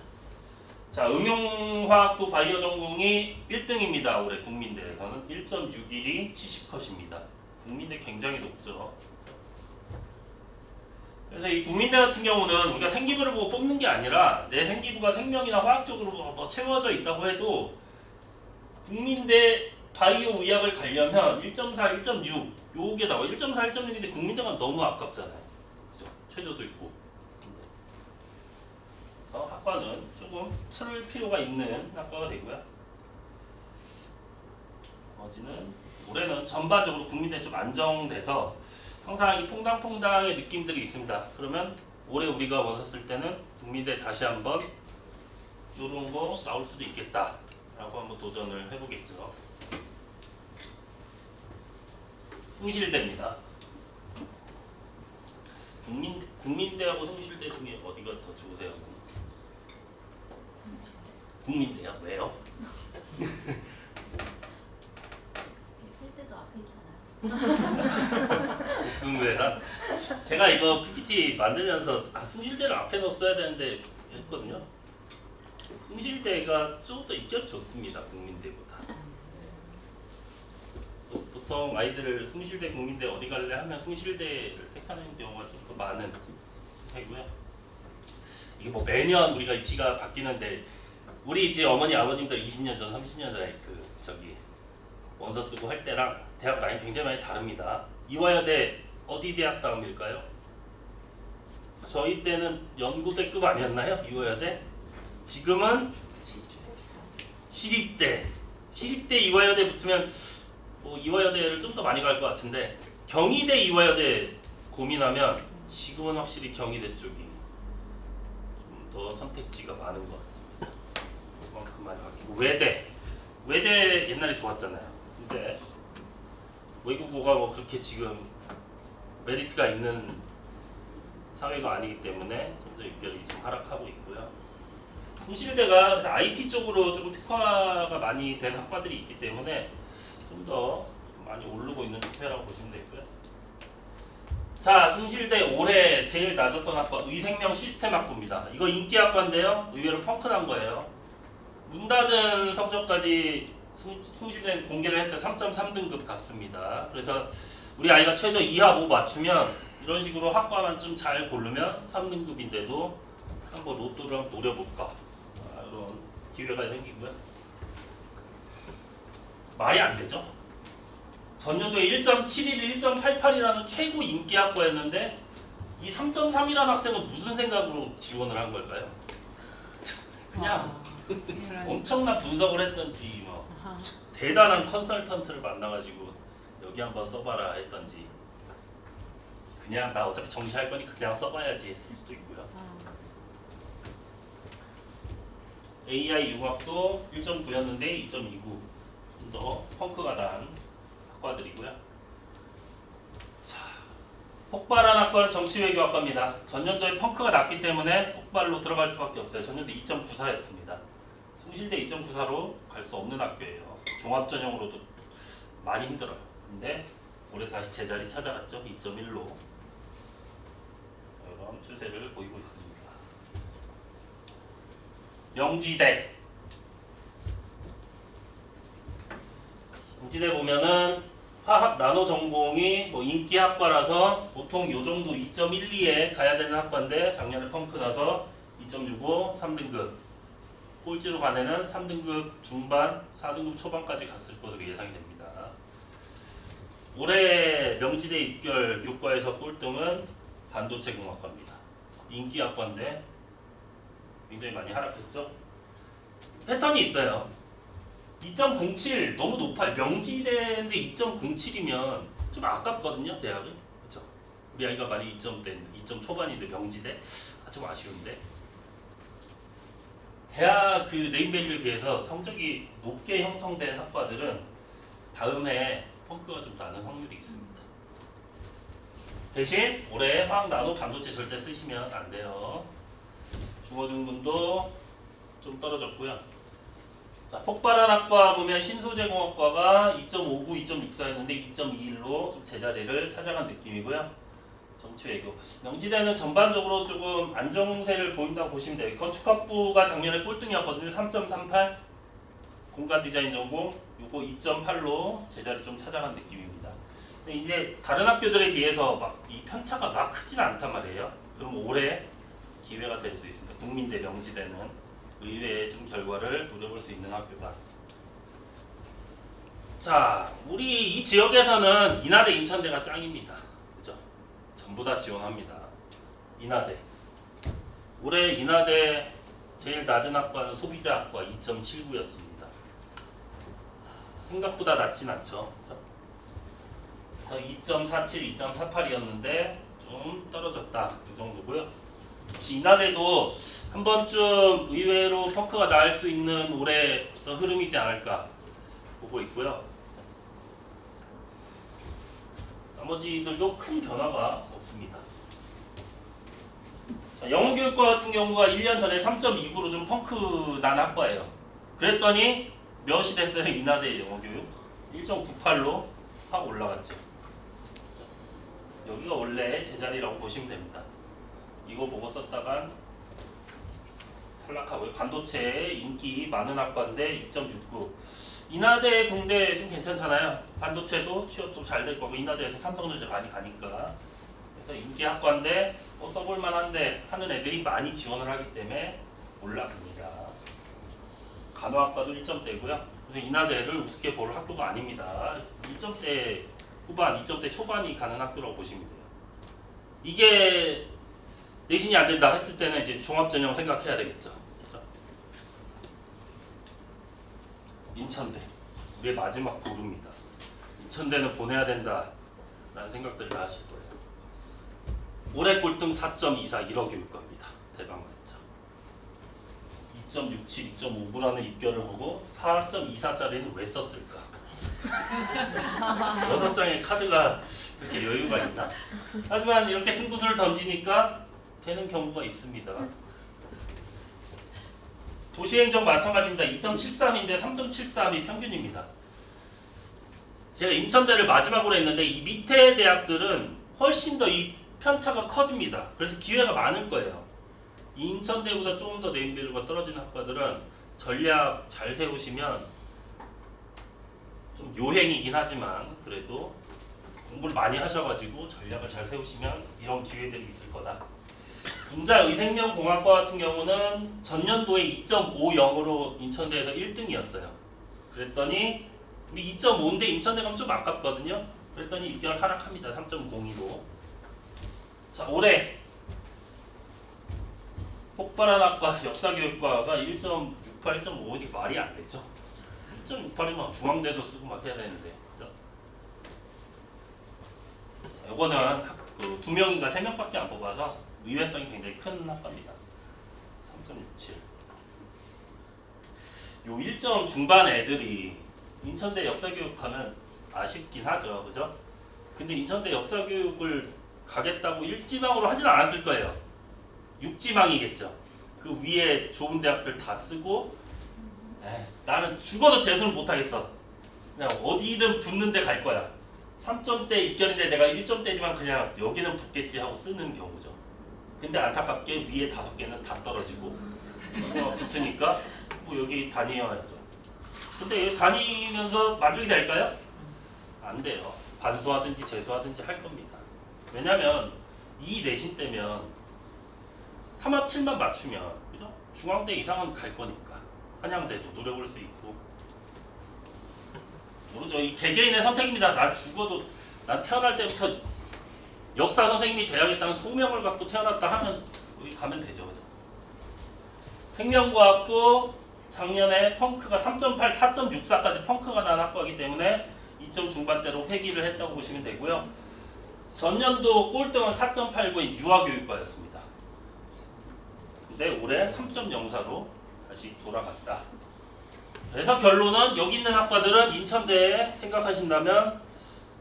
자, 응용화학부 바이오 전공이 1등입니다. 올해 국민대에서는 1.61이 70컷입니다. 국민대 굉장히 높죠. 그래서 이 국민대 같은 경우는 우리가 생기부를 보고 뽑는 게 아니라 내 생기부가 생명이나 화학적으로 뭐 채워져 있다고 해도 국민대 바이오 의학을 가려면 1.4, 1.6 요게 나와. 1.4, 1.6인데 국민대가 너무 아깝잖아요. 그죠? 최저도 있고. 그래서 학과는 조금 틀 필요가 있는 학과가 되고요. 나머지는 올해는 전반적으로 국민대 좀 안정돼서 항상 이 퐁당퐁당의 느낌들이 있습니다. 그러면 올해 우리가 원서 쓸 때는 국민대 다시 한번 이런 거 나올 수도 있겠다 라고 한번 도전을 해보겠죠. 숭실대입니다. 국민대하고 숭실대 중에 어디가 더 좋으세요? 국민대요? 왜요? 쓸 때도 앞에 있잖아요. 무슨 거야? 제가 이거 PPT 만들면서 숭실대를 앞에 넣었어야 되는데 했거든요. 숭실대가 좀 더 입결이 좋습니다. 국민대보다. 보통 아이들을 숭실대, 국민대 어디 갈래 하면 숭실대를 택하는 경우가 좀 더 많은 추세고요. 이게 뭐 매년 우리가 입시가 바뀌는데 우리 이제 어머니 아버님들 20년 전, 30년 전에 원서 쓰고 할 때랑 대학 라인 굉장히 많이 다릅니다. 이화여대 어디 대학 다음일까요? 저희 때는 연고대급 아니었나요? 이화여대? 지금은 시립대. 시립대 이화여대 붙으면 뭐 이화여대를 좀 더 많이 갈 것 같은데 경희대 이화여대 고민하면 지금은 확실히 경희대 쪽이 좀 더 선택지가 많은 것 같습니다. 그만큼 많이 바뀌고 외대 옛날에 좋았잖아요. 근데 외국어가 뭐 그렇게 지금 메리트가 있는 사회가 아니기 때문에 점점 입결이 좀 하락하고 있고요. 숭실대가 그래서 IT 쪽으로 좀 특화가 많이 된 학과들이 있기 때문에 좀 더 많이 오르고 있는 추세라고 보시면 되고요. 자, 숭실대 올해 제일 낮았던 학과 의생명 시스템 학부입니다. 이거 인기 학과인데요. 의외로 펑크난 거예요. 문 닫은 성적까지 숭실대는 공개를 했어요. 3.3등급 갔습니다. 그래서 우리 아이가 최저 2합 5 맞추면 이런 식으로 학과만 좀 잘 고르면 3등급인데도 한번 로또를 한번 노려볼까 이런 기회가 생기고요. 말이 안 되죠. 전년도에 1.71, 1.88이라는 최고 인기 학과였는데 이 3.3이라는 학생은 무슨 생각으로 지원을 한 걸까요? 그냥 엄청난 분석을 했던지 뭐 대단한 컨설턴트를 만나가지고 여기 한번 써봐라 했던지 그냥 나 어차피 정시할 거니까 그냥 써봐야지 했을 수도 있고요. AI 융합도 1.9였는데 2.29 좀 더 펑크가 난 학과들이고요. 자, 폭발한 학과는 정치외교학과입니다. 전년도에 펑크가 났기 때문에 폭발로 들어갈 수밖에 없어요. 전년도 2.94였습니다. 숭실대 2.94로 갈 수 없는 학교예요. 종합전형으로도 많이 힘들어요. 근데 올해 다시 제자리 찾아갔죠. 2.1로 이런 추세를 보이고 있습니다. 명지대 보면은 화학 나노 전공이 뭐 인기 학과라서 보통 요 정도 2.12에 가야 되는 학과인데 작년에 펑크 나서 2.65 3등급 꼴찌로 간 애는 3등급 중반 4등급 초반까지 갔을 것으로 예상이 됩니다. 올해 명지대 입결 교과에서 꼴등은 반도체 공학과입니다. 인기 학과인데 굉장히 많이 하락했죠. 패턴이 있어요. 2.07 너무 높아요. 명지대인데 2.07이면 좀 아깝거든요, 대학은. 그렇죠? 우리 아이가 많이 2점 초반인데 명지대 좀 아쉬운데. 대학 그 네임밸류에 비해서 성적이 높게 형성된 학과들은 다음 해에 펑크가 좀 나는 확률이 있습니다. 대신 올해 화학 나노 반도체 절대 쓰시면 안 돼요. 중어중문도 좀 떨어졌고요. 자, 폭발한 학과 보면 신소재공학과가 2.59, 2.64였는데 2.21로 좀 제자리를 찾아간 느낌이고요. 정치외교. 명지대는 전반적으로 조금 안정세를 보인다고 보시면 돼요. 건축학부가 작년에 꼴등이었거든요. 3.38. 공간디자인 전공 요거 2.8로 제자리 좀 찾아간 느낌입니다. 근데 이제 다른 학교들에 비해서 막 이 편차가 막 크진 않단 말이에요. 그럼 올해 기회가 될 수 있습니다. 국민대 명지대는 의외의 좀 결과를 노려볼 수 있는 학교다. 자, 우리 이 지역에서는 인하대, 인천대가 짱입니다. 그죠? 전부 다 지원합니다. 인하대. 올해 인하대 제일 낮은 학과는 소비자학과 2.79였습니다. 생각보다 낮진 않죠. 그죠? 그래서 2.47, 2.48이었는데 좀 떨어졌다. 이 정도고요. 혹시 인하대도 한 번쯤 의외로 펑크가 나을 수 있는 올해 흐름이지 않을까 보고 있고요. 나머지들도 큰 변화가 없습니다. 자, 영어교육과 같은 경우가 1년 전에 3.29로 좀 펑크 난 학과예요. 그랬더니 몇이 됐어요? 인하대 영어교육 1.98로 확 올라갔죠. 여기가 원래 제자리라고 보시면 됩니다. 이거 보고 썼다간 탈락하고요. 반도체 인기 많은 학과인데 2.69. 인하대 공대 좀 괜찮잖아요. 반도체도 취업 좀 잘 될 거고 인하대에서 삼성전자 많이 가니까. 그래서 인기 학과인데 써볼 만한데 하는 애들이 많이 지원을 하기 때문에 올라갑니다. 간호학과도 1점대고요. 그래서 인하대를 우습게 볼 학교가 아닙니다. 1점대 후반, 2점대 초반이 가는 학교라고 보시면 돼요. 이게 내신이 안 된다 했을 때는 이제 종합전형 생각해야 되겠죠. 그렇죠? 인천대 우리의 마지막 보루입니다. 인천대는 보내야 된다 라는 생각들을 하실 거예요. 올해 꼴등 4.24 1어 교육과입니다. 대박 맞죠? 2.67, 2.59라는 입결을 보고 4.24짜리는 왜 썼을까? 6장의 카드가 그렇게 여유가 있나? 하지만 이렇게 승부수를 던지니까 되는 경우가 있습니다. 도시행정 마찬가지입니다. 2.73인데 3.73이 평균입니다. 제가 인천대를 마지막으로 했는데 이 밑에 대학들은 훨씬 더 이 편차가 커집니다. 그래서 기회가 많을 거예요. 인천대보다 조금 더 네임밸류가 떨어지는 학과들은 전략 잘 세우시면 좀 요행이긴 하지만 그래도 공부를 많이 하셔가지고 전략을 잘 세우시면 이런 기회들이 있을 거다. 분자의생명공학과 같은 경우는 전년도에 2.50으로 인천대에서 1등이었어요. 그랬더니 우리 2.5인데 인천대 가면 좀 아깝거든요. 그랬더니 6개월 하락합니다. 3.02로. 자, 올해 폭발한 학과 역사교육과가 1.68, 1.5 이게 말이 안 되죠. 1.68이면 중앙대도 쓰고 막 해야 되는데, 그죠? 이거는 그 2명인가 3명밖에 안 뽑아서 의외성이 굉장히 큰 학과입니다. 3.67. 요 1점 중반 애들이 인천대 역사교육 가면 아쉽긴 하죠, 그죠? 근데 인천대 역사교육을 가겠다고 1지망으로 하진 않았을 거예요. 6지망이겠죠. 그 위에 좋은 대학들 다 쓰고, 나는 죽어도 재수는 못하겠어. 그냥 어디든 붙는 데 갈 거야. 3점대 입결인데 내가 1점대지만 그냥 여기는 붙겠지 하고 쓰는 경우죠. 근데 안타깝게 위에 5개는 다 떨어지고 붙으니까 뭐 여기 다녀야죠. 근데 여기 다니면서 만족이 될까요? 안 돼요. 반수하든지 재수하든지 할 겁니다. 왜냐면 이 내신 때면 3합 7만 맞추면 그죠? 중앙대 이상은 갈 거니까 한양대도 노려볼 수 있고 모르죠. 이 개개인의 선택입니다. 난 죽어도 난 태어날 때부터 역사 선생님이 돼야겠다는 소명을 갖고 태어났다 하면 여기 가면 되죠. 그죠? 생명과학도 작년에 펑크가 3.8, 4.64까지 펑크가 난 학과이기 때문에 2점 중반대로 회귀를 했다고 보시면 되고요. 전년도 꼴등은 4.89인 유아교육과였습니다. 근데 올해 3.04로 다시 돌아갔다. 그래서 결론은 여기 있는 학과들은 인천대에 생각하신다면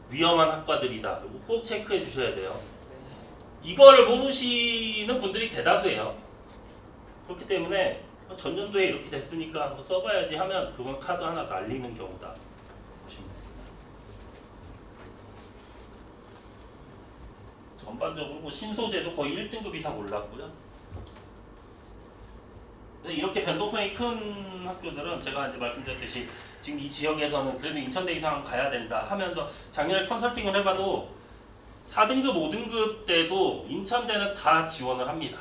위험한 학과들이다. 이거 꼭 체크해 주셔야 돼요. 이거를 모르시는 분들이 대다수예요. 그렇기 때문에 전년도에 이렇게 됐으니까 한번 써봐야지 하면 그건 카드 하나 날리는 경우다. 보시면 됩니다. 전반적으로 뭐 신소재도 거의 1등급 이상 올랐고요. 이렇게 변동성이 큰 학교들은 제가 이제 말씀드렸듯이 지금 이 지역에서는 그래도 인천대 이상 가야 된다 하면서 작년에 컨설팅을 해봐도 4등급, 5등급 때도 인천대는 다 지원을 합니다.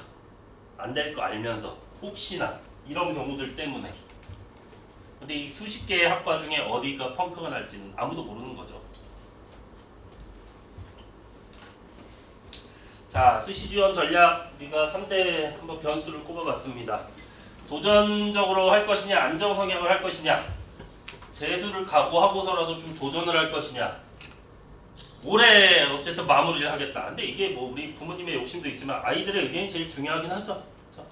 안 될 거 알면서 혹시나 이런 경우들 때문에. 근데 이 수십 개의 학과 중에 어디가 펑크가 날지는 아무도 모르는 거죠. 자, 수시 지원 전략 우리가 3대 한번 변수를 꼽아봤습니다. 도전적으로 할 것이냐, 안정 성향을 할 것이냐, 재수를 각오하고서라도 좀 도전을 할 것이냐. 올해 어쨌든 마무리를 하겠다. 근데 이게 뭐 우리 부모님의 욕심도 있지만 아이들의 의견이 제일 중요하긴 하죠. 그렇죠?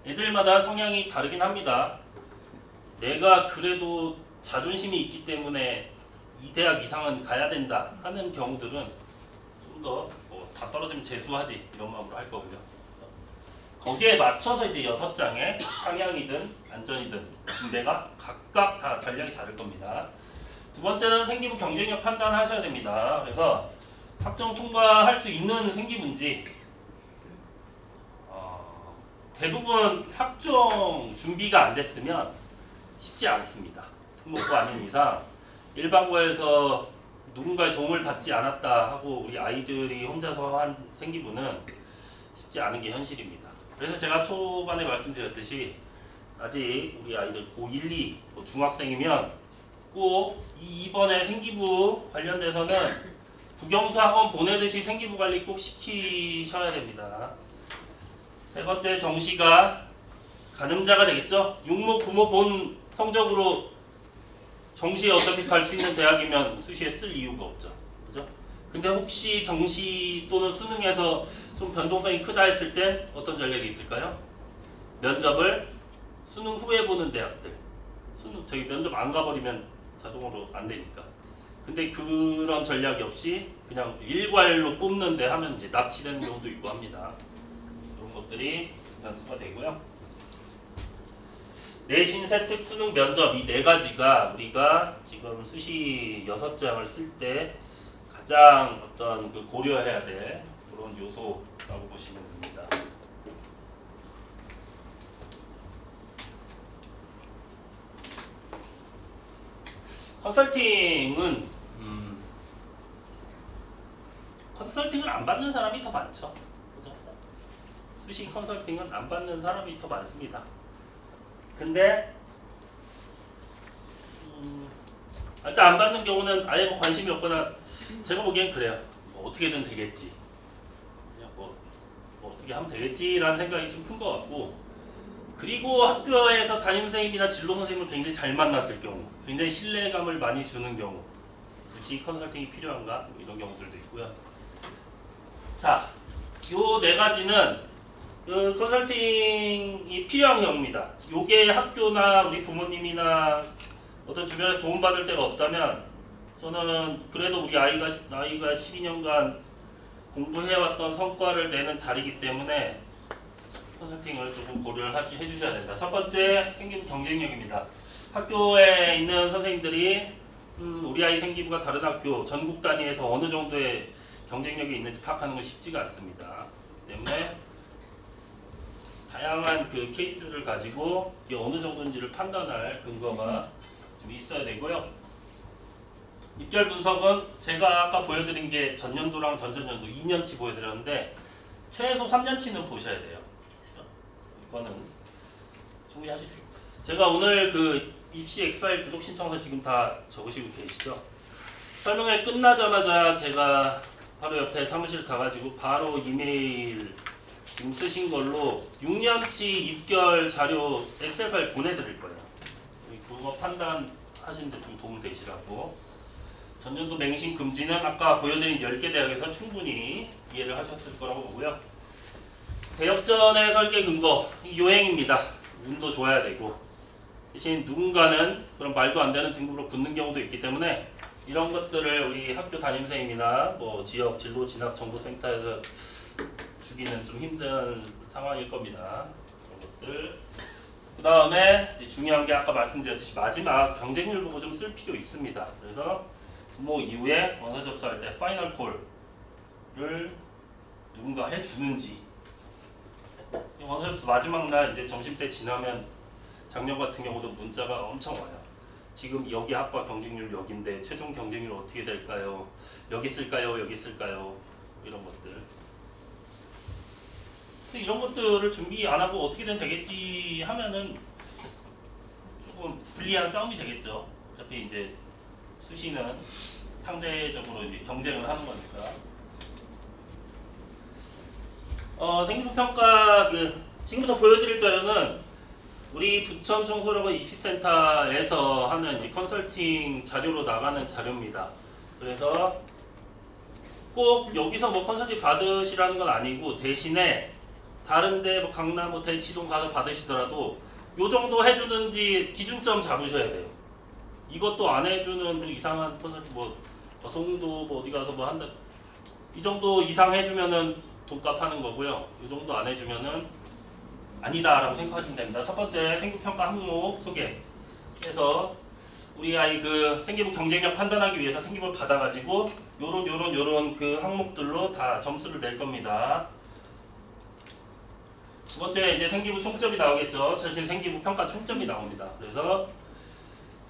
애들마다 성향이 다르긴 합니다. 내가 그래도 자존심이 있기 때문에 이 대학 이상은 가야 된다 하는 경우들은 좀 더 다 떨어지면 재수하지 이런 마음으로 할 거고요. 거기에 맞춰서 이제 6장의 상향이든 안전이든 군대가 각각 다 전략이 다를 겁니다. 두 번째는 생기부 경쟁력 판단하셔야 됩니다. 그래서 학종 통과할 수 있는 생기부인지 대부분 학종 준비가 안 됐으면 쉽지 않습니다. 특목고 아닌 이상 일반고에서 누군가의 도움을 받지 않았다 하고 우리 아이들이 혼자서 한 생기부는 쉽지 않은 게 현실입니다. 그래서 제가 초반에 말씀드렸듯이 아직 우리 아이들 고1, 2, 뭐 중학생이면 꼭 이번에 생기부 관련돼서는 국영수 학원 보내듯이 생기부 관리 꼭 시키셔야 됩니다. 세 번째 정시가 가늠자가 되겠죠. 육모, 구모 본 성적으로 정시에 어차피 갈 수 있는 대학이면 수시에 쓸 이유가 없죠. 그죠? 근데 혹시 정시 또는 수능에서 좀 변동성이 크다 했을 땐 어떤 전략이 있을까요? 면접을 수능 후에 보는 대학들. 저기 면접 안 가버리면 자동으로 안 되니까. 근데 그런 전략이 없이 그냥 일괄로 뽑는데 하면 이제 납치되는 경우도 있고 합니다. 이런 것들이 변수가 되고요. 내신, 세특, 수능, 면접 이 4가지가 우리가 지금 수시 6장을 쓸 때 가장 어떤 그 고려해야 될 그런 요소라고 보시면 됩니다. 컨설팅은 컨설팅을 안 받는 사람이 더 많죠. 그죠? 수시 컨설팅은 안 받는 사람이 더 많습니다. 근데 일단 안 받는 경우는 아예 뭐 관심이 없거나 제가 보기엔 그래요. 뭐 어떻게든 되겠지. 그냥 뭐 어떻게 하면 되겠지라는 생각이 좀 큰 것 같고, 그리고 학교에서 담임선생님이나 진로 선생님을 굉장히 잘 만났을 경우, 굉장히 신뢰감을 많이 주는 경우, 굳이 컨설팅이 필요한가? 뭐 이런 경우들도 있고요. 자, 요 네 가지는 그 컨설팅이 필요한 경우입니다. 요게 학교나 우리 부모님이나 어떤 주변에서 도움받을 데가 없다면, 저는 그래도 우리 아이가 12년간 공부해왔던 성과를 내는 자리이기 때문에 컨설팅을 조금 고려를 해주셔야 된다. 첫 번째, 생기부 경쟁력입니다. 학교에 있는 선생님들이 우리 아이 생기부가 다른 학교 전국 단위에서 어느 정도의 경쟁력이 있는지 파악하는 건 쉽지가 않습니다. 그렇기 때문에 다양한 그 케이스를 가지고 이게 어느 정도인지를 판단할 근거가 좀 있어야 되고요. 입결 분석은 제가 아까 보여드린 게 전년도랑 전전년도 2년치 보여드렸는데 최소 3년치는 보셔야 돼요. 이거는 충분히 하실 수 있고, 제가 오늘 그 입시 엑스파일 구독 신청서 지금 다 적으시고 계시죠? 설명회 끝나자마자 제가 바로 옆에 사무실 가가지고 바로 이메일 지금 쓰신 걸로 6년치 입결 자료 엑셀 파일 보내드릴 거예요. 그거 판단하시는데 좀 도움 되시라고. 전년도 맹신 금지는 아까 보여드린 10개 대학에서 충분히 이해를 하셨을 거라고 보고요. 대역전의 설계 근거, 요행입니다. 운도 좋아야 되고, 대신 누군가는 그런 말도 안 되는 등급으로 붙는 경우도 있기 때문에 이런 것들을 우리 학교 담임선생님이나 뭐 지역 진로 진학 정보센터에서 주기는 좀 힘든 상황일 겁니다. 그런 것들. 그 다음에 중요한 게 아까 말씀드렸듯이 마지막 경쟁률 보고 좀 쓸 필요 있습니다. 그래서 부모 이후에 원서 접수할 때 파이널 콜을 누군가 해주는지. 원서 접수 마지막 날 이제 점심때 지나면 작년 같은 경우도 문자가 엄청 와요. 지금 여기 학과 경쟁률 여기인데 최종 경쟁률 어떻게 될까요? 여기 쓸까요? 여기 쓸까요? 이런 것들. 이런 것들을 준비 안 하고 어떻게든 되겠지 하면은 조금 불리한 싸움이 되겠죠. 어차피 이제 수시는 상대적으로 이제 경쟁을 하는 거니까. 생기부 평가 지금부터 보여드릴 자료는 우리 부천 청소년원 입시센터에서 하는 이제 컨설팅 자료로 나가는 자료입니다. 그래서 꼭 여기서 뭐 컨설팅 받으시라는 건 아니고, 대신에 다른데 뭐 강남 뭐 대치동 가서 받으시더라도 요 정도 해주든지 기준점 잡으셔야 돼요. 이것도 안 해주는 뭐 이상한 컨설팅 뭐 송도 뭐 어디 가서 뭐 한다 이 정도 이상 해주면은 돈값 하는 거고요. 이 정도 안 해주면은 아니다라고 생각하시면 됩니다. 첫 번째 생기부평가 항목 소개해서 우리 아이 그 생기부 경쟁력 판단하기 위해서 생기부를 받아가지고 요런 그 항목들로 다 점수를 낼 겁니다. 두 번째 이제 생기부 총점이 나오겠죠. 사실 생기부 평가 총점이 나옵니다. 그래서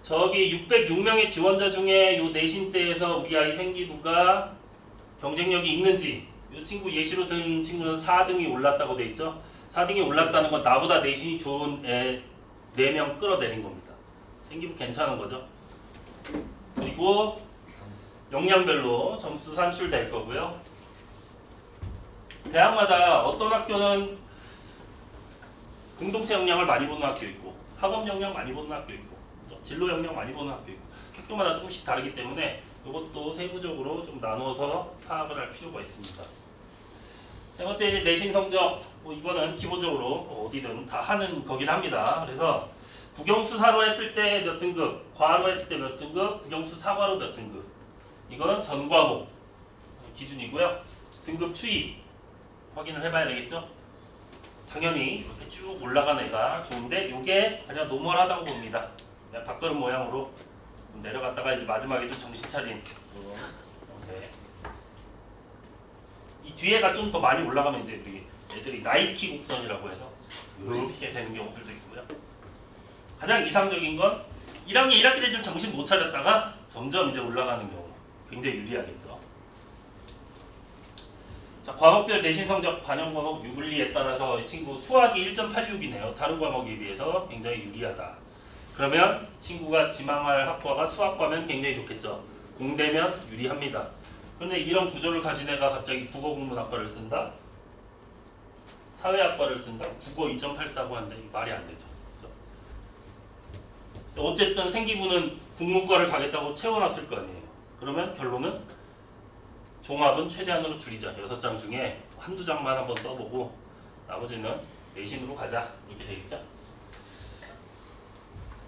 저기 606명의 지원자 중에 요 내신대에서 우리 아이 생기부가 경쟁력이 있는지, 이 친구 예시로 든 친구는 4등이 올랐다고 돼 있죠. 4등이 올랐다는 건 나보다 내신이 좋은 애 4명 끌어내린 겁니다. 생기부 괜찮은 거죠. 그리고 역량별로 점수 산출될 거고요. 대학마다 어떤 학교는 공동체 역량을 많이 보는 학교 있고, 학업 역량 많이 보는 학교 있고, 진로 역량 많이 보는 학교 있고, 학교마다 조금씩 다르기 때문에 이것도 세부적으로 좀 나눠서 파악을 할 필요가 있습니다. 세 번째 이제 내신 성적, 뭐 이거는 기본적으로 어디든 다 하는 거긴 합니다. 그래서 국영수사로 했을 때 몇 등급, 과로 했을 때 몇 등급, 국영수사과로 몇 등급, 이거는 전 과목 기준이고요. 등급 추이 확인을 해봐야 되겠죠. 당연히 이렇게 쭉 올라간 애가 좋은데 이게 가장 노멀하다고 봅니다. 그냥 밥그릇 모양으로 내려갔다가 이제 마지막에 좀 정신 차린 네. 이 뒤에가 좀 더 많이 올라가면 이제 우리 애들이 나이키 곡선이라고 해서 이렇게 되는 경우들도 있고요. 가장 이상적인 건 1학년 1학기 때 좀 정신 못 차렸다가 점점 이제 올라가는 경우 굉장히 유리하겠죠. 자, 과목별 내신 성적 반영 과목 유불리에 따라서 이 친구 수학이 1.86이네요. 다른 과목에 비해서 굉장히 유리하다. 그러면 친구가 지망할 학과가 수학과면 굉장히 좋겠죠. 공대면 유리합니다. 그런데 이런 구조를 가진 애가 갑자기 국어국문학과를 쓴다? 사회학과를 쓴다? 국어 2.84고 한다? 말이 안 되죠. 그렇죠? 어쨌든 생기부는 국문과를 가겠다고 채워놨을 거 아니에요. 그러면 결론은 종합은 최대한으로 줄이자. 6장 중에 한두 장만 한번 써보고 나머지는 내신으로 가자. 이렇게 되겠죠.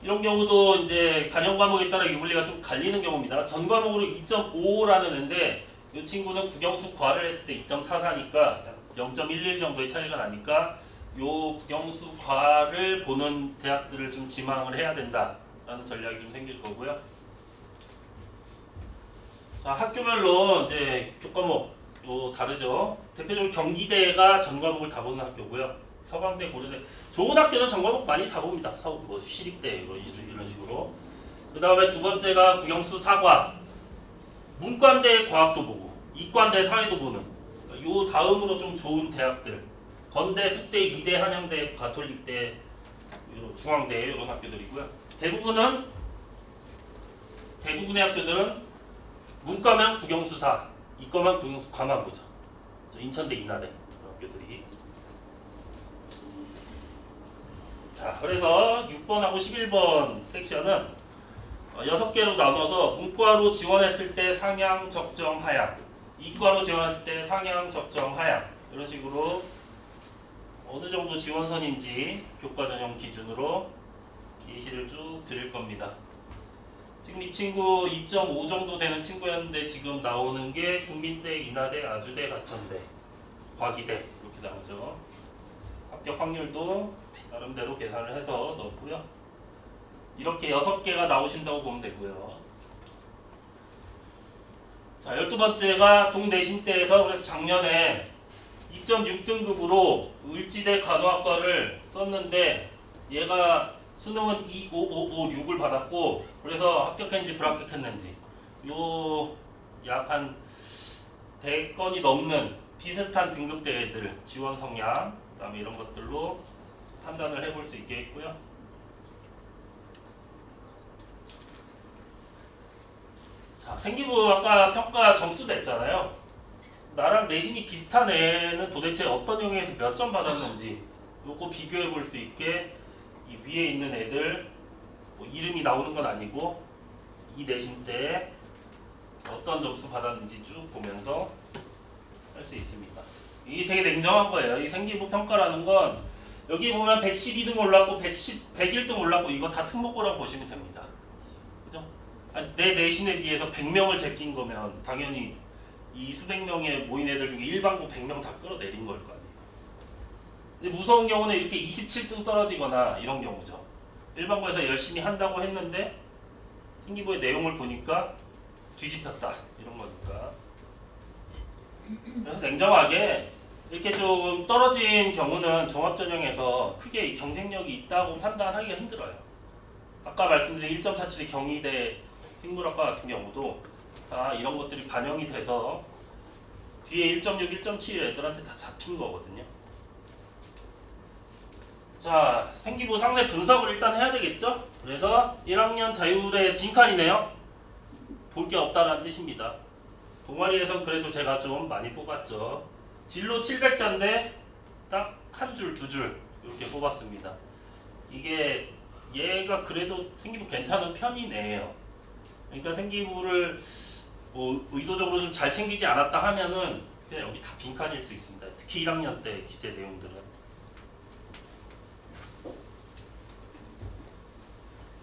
이런 경우도 이제 반영 과목에 따라 유불리가 좀 갈리는 경우입니다. 전 과목으로 2.55라는 애인데 이 친구는 국영수 과를 했을 때 2.44니까 0.11 정도의 차이가 나니까 요 국영수 과를 보는 대학들을 좀 지망을 해야 된다라는 전략이 좀 생길 거고요. 자, 학교별로 이제 교과목 다르죠. 대표적으로 경기대가 전 과목을 다 보는 학교고요. 서강대, 고려대 좋은 학교는 전 과목 많이 다 봅니다. 뭐 시립대 뭐 이런 식으로. 그 다음에 두 번째가 국영수 사과. 문과인데 과학도 보고 이과인데 사회도 보는. 요 다음으로 좀 좋은 대학들. 건대, 숙대, 이대, 한양대, 가톨릭대, 중앙대 이런 학교들이고요. 대부분의 학교들은 문과면 국영수사, 이과면 국영수과만 보죠. 인천대, 인하대 이런 학교들이. 자, 그래서 6번하고 11번 섹션은 6개로 나눠서 문과로 지원했을 때 상향, 적정, 하향, 이과로 지원했을 때 상향, 적정, 하향 이런 식으로 어느 정도 지원선인지 교과 전형 기준으로 예시를 쭉 드릴 겁니다. 지금 이 친구 2.5 정도 되는 친구였는데 지금 나오는 게 국민대, 인하대, 아주대, 가천대, 과기대 이렇게 나오죠. 합격 확률도 나름대로 계산을 해서 넣었고요. 이렇게 6개가 나오신다고 보면 되고요. 자, 12번째가 동내신대에서 그래서 작년에 2.6등급으로 을지대 간호학과를 썼는데 얘가 수능은 2.5556을 받았고 그래서 합격했는지 불합격했는지 요 약 한 100건이 넘는 비슷한 등급대 애들 지원 성향 그다음에 이런 것들로 판단을 해볼 수 있겠고요. 자, 생기부 아까 평가 점수 냈잖아요. 나랑 내신이 비슷한 애는 도대체 어떤 영역에서 몇 점 받았는지 요거 비교해 볼 수 있게 이 위에 있는 애들 뭐 이름이 나오는 건 아니고 이 내신 때 어떤 점수 받았는지 쭉 보면서 할 수 있습니다. 이게 되게 냉정한 거예요. 이 생기부 평가라는 건 여기 보면 112등 올랐고 101등 올랐고 이거 다 특목고라고 보시면 됩니다. 그죠? 내 내신에 비해서 100명을 제낀 거면 당연히 이 수백 명에 모인 애들 중에 일반고 100명 다 끌어내린 걸 거 아니에요. 근데 무서운 경우는 이렇게 27등 떨어지거나 이런 경우죠. 일반고에서 열심히 한다고 했는데 생기부의 내용을 보니까 뒤집혔다 이런 거니까. 그래서 냉정하게 이렇게 좀 떨어진 경우는 종합전형에서 크게 경쟁력이 있다고 판단하기가 힘들어요. 아까 말씀드린 1.47의 경희대 생물학과 같은 경우도 다 이런 것들이 반영이 돼서 뒤에 1.6, 1.7 애들한테 다 잡힌 거거든요. 자, 생기부 상세 분석을 일단 해야 되겠죠? 그래서 1학년 자율의 빈칸이네요. 볼 게 없다는 뜻입니다. 동아리에선 그래도 제가 좀 많이 뽑았죠. 진로 700자인데 딱 한 줄, 두 줄 이렇게 뽑았습니다. 이게 얘가 그래도 생기부 괜찮은 편이네요. 그러니까 생기부를 뭐 의도적으로 좀 잘 챙기지 않았다 하면은 그냥 여기 다 빈칸일 수 있습니다. 특히 1학년 때 기재 내용들은.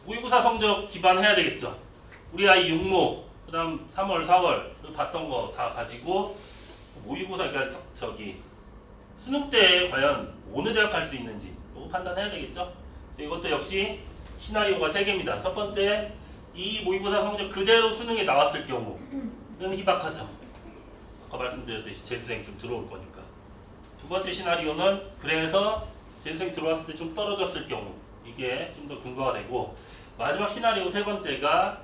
모의고사 성적 기반해야 되겠죠. 우리 아이 6모, 그 다음 3월, 4월 봤던 거 다 가지고 모의고사, 그러니까 수능 때 과연 어느 대학 갈 수 있는지 이거 판단해야 되겠죠. 그래서 이것도 역시 시나리오가 3개입니다. 첫 번째, 이 모의고사 성적 그대로 수능에 나왔을 경우는 희박하죠. 아까 말씀드렸듯이 재수생 좀 들어올 거니까. 두 번째 시나리오는 그래서 재수생 들어왔을 때 좀 떨어졌을 경우 이게 좀 더 근거가 되고 마지막 시나리오 세 번째가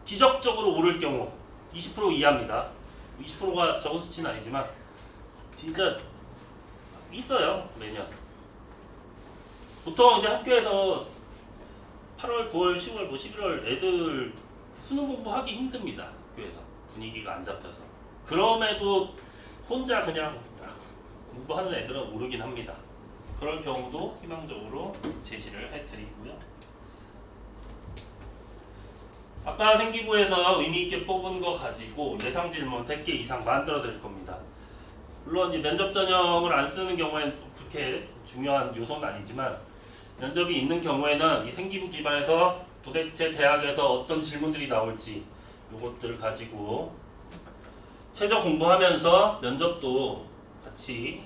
기적적으로 오를 경우 20% 이하입니다. 20%가 적은 수치는 아니지만 진짜 있어요 매년. 보통 이제 학교에서 8월, 9월, 10월, 11월 애들 수능 공부하기 힘듭니다. 학교에서 분위기가 안 잡혀서. 그럼에도 혼자 그냥 공부하는 애들은 오르긴 합니다. 그럴 경우도 희망적으로 제시를 해드리고요. 아까 생기부에서 의미있게 뽑은 거 가지고 예상 질문 100개 이상 만들어 드릴 겁니다. 물론 이제 면접 전형을 안 쓰는 경우에는 그렇게 중요한 요소는 아니지만 면접이 있는 경우에는 이 생기부 기반에서 도대체 대학에서 어떤 질문들이 나올지 요것들 가지고 최저 공부하면서 면접도 같이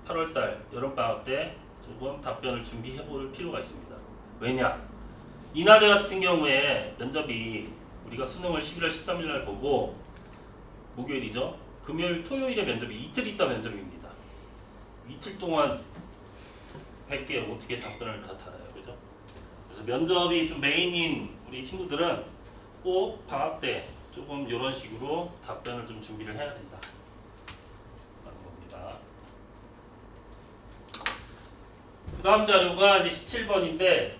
8월달 여름방학 때 조금 답변을 준비해 볼 필요가 있습니다. 왜냐? 인하대 같은 경우에 면접이 우리가 수능을 11월 13일 날 보고 목요일이죠. 금요일, 토요일에 면접이 이틀 있다 면접입니다. 이틀 동안 100개 어떻게 답변을 다 달아요, 그죠? 그래서 면접이 좀 메인인 우리 친구들은 꼭 방학 때 조금 이런 식으로 답변을 좀 준비를 해야 된다. 라는 겁니다. 그 다음 자료가 이제 17번인데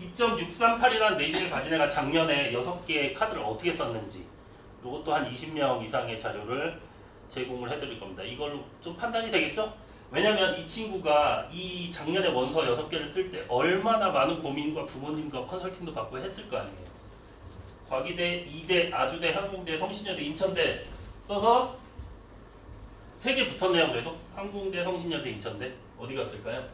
2.638이라는 내신을 가진 애가 작년에 6개의 카드를 어떻게 썼는지 이것도 한 20명 이상의 자료를 제공을 해드릴 겁니다. 이걸로 좀 판단이 되겠죠? 왜냐면 이 친구가 이 작년에 원서 6개를 쓸 때 얼마나 많은 고민과 부모님과 컨설팅도 받고 했을 거 아니에요. 과기대, 이대, 아주대, 항공대, 성신여대, 인천대 써서 3개 붙었네요. 그래도 항공대, 성신여대, 인천대 어디 갔을까요?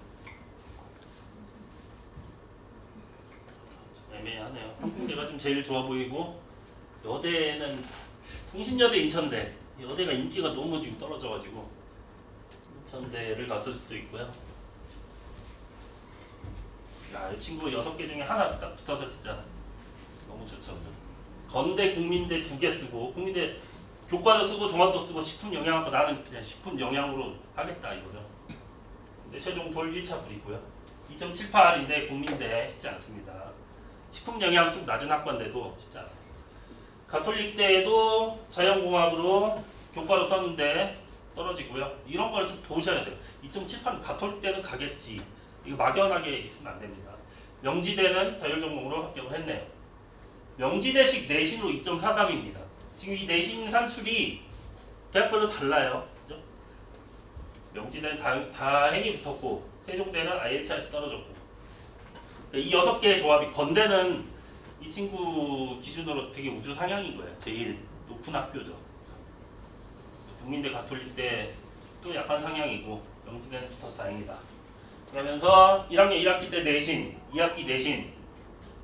애매하네요. 항공대가 좀 제일 좋아 보이고 여대는 성신여대, 인천대 여대가 인기가 너무 지금 떨어져가지고 인천대를 갔을 수도 있고요. 야, 이 친구 6개 중에 하나 딱 붙어서 진짜 너무 좋죠. 그죠? 건대, 국민대 2개 쓰고 국민대 교과도 쓰고 종합도 쓰고 식품 영양학과 나는 그냥 식품 영양으로 하겠다 이거죠. 근데 최종 돌 1차 불이고요. 2.78인데 국민대 쉽지 않습니다. 식품 영양 좀 낮은 학과인데도 쉽지 않아요. 가톨릭대에도 자연공학으로 교과로 썼는데 떨어지고요. 이런 거를 좀 보셔야 돼요. 2.78은 가톨릭대는 가겠지. 이거 막연하게 있으면 안 됩니다. 명지대는 자율전공으로 합격을 했네요. 명지대식 내신으로 2.43입니다. 지금 이 내신 산출이 대학별로 달라요. 그죠? 명지대는 다행히 붙었고 세종대는 IELTS에서 떨어졌고 이 6개의 조합이 건대는 이 친구 기준으로 되게 우주 상향인 거예요. 제일 높은 학교죠. 국민대, 가톨릭대 또 약간 상향이고 명지대는 붙어서 다행이다. 그러면서 1학년 1학기 때 내신, 2학기 내신,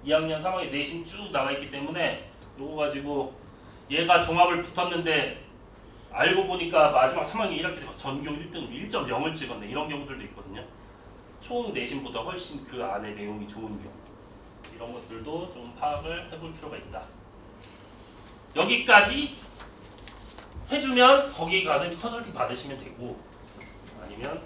2학년 3학기 내신 쭉 나와있기 때문에 요거 가지고 얘가 종합을 붙었는데 알고 보니까 마지막 3학년 1학기 때 전교 1등 1.0을 찍었네. 이런 경우들도 있거든요. 총 내신보다 훨씬 그 안에 내용이 좋은 경우 이런 것들도 좀 파악을 해볼 필요가 있다. 여기까지 해주면 거기 가서 컨설팅 받으시면 되고 아니면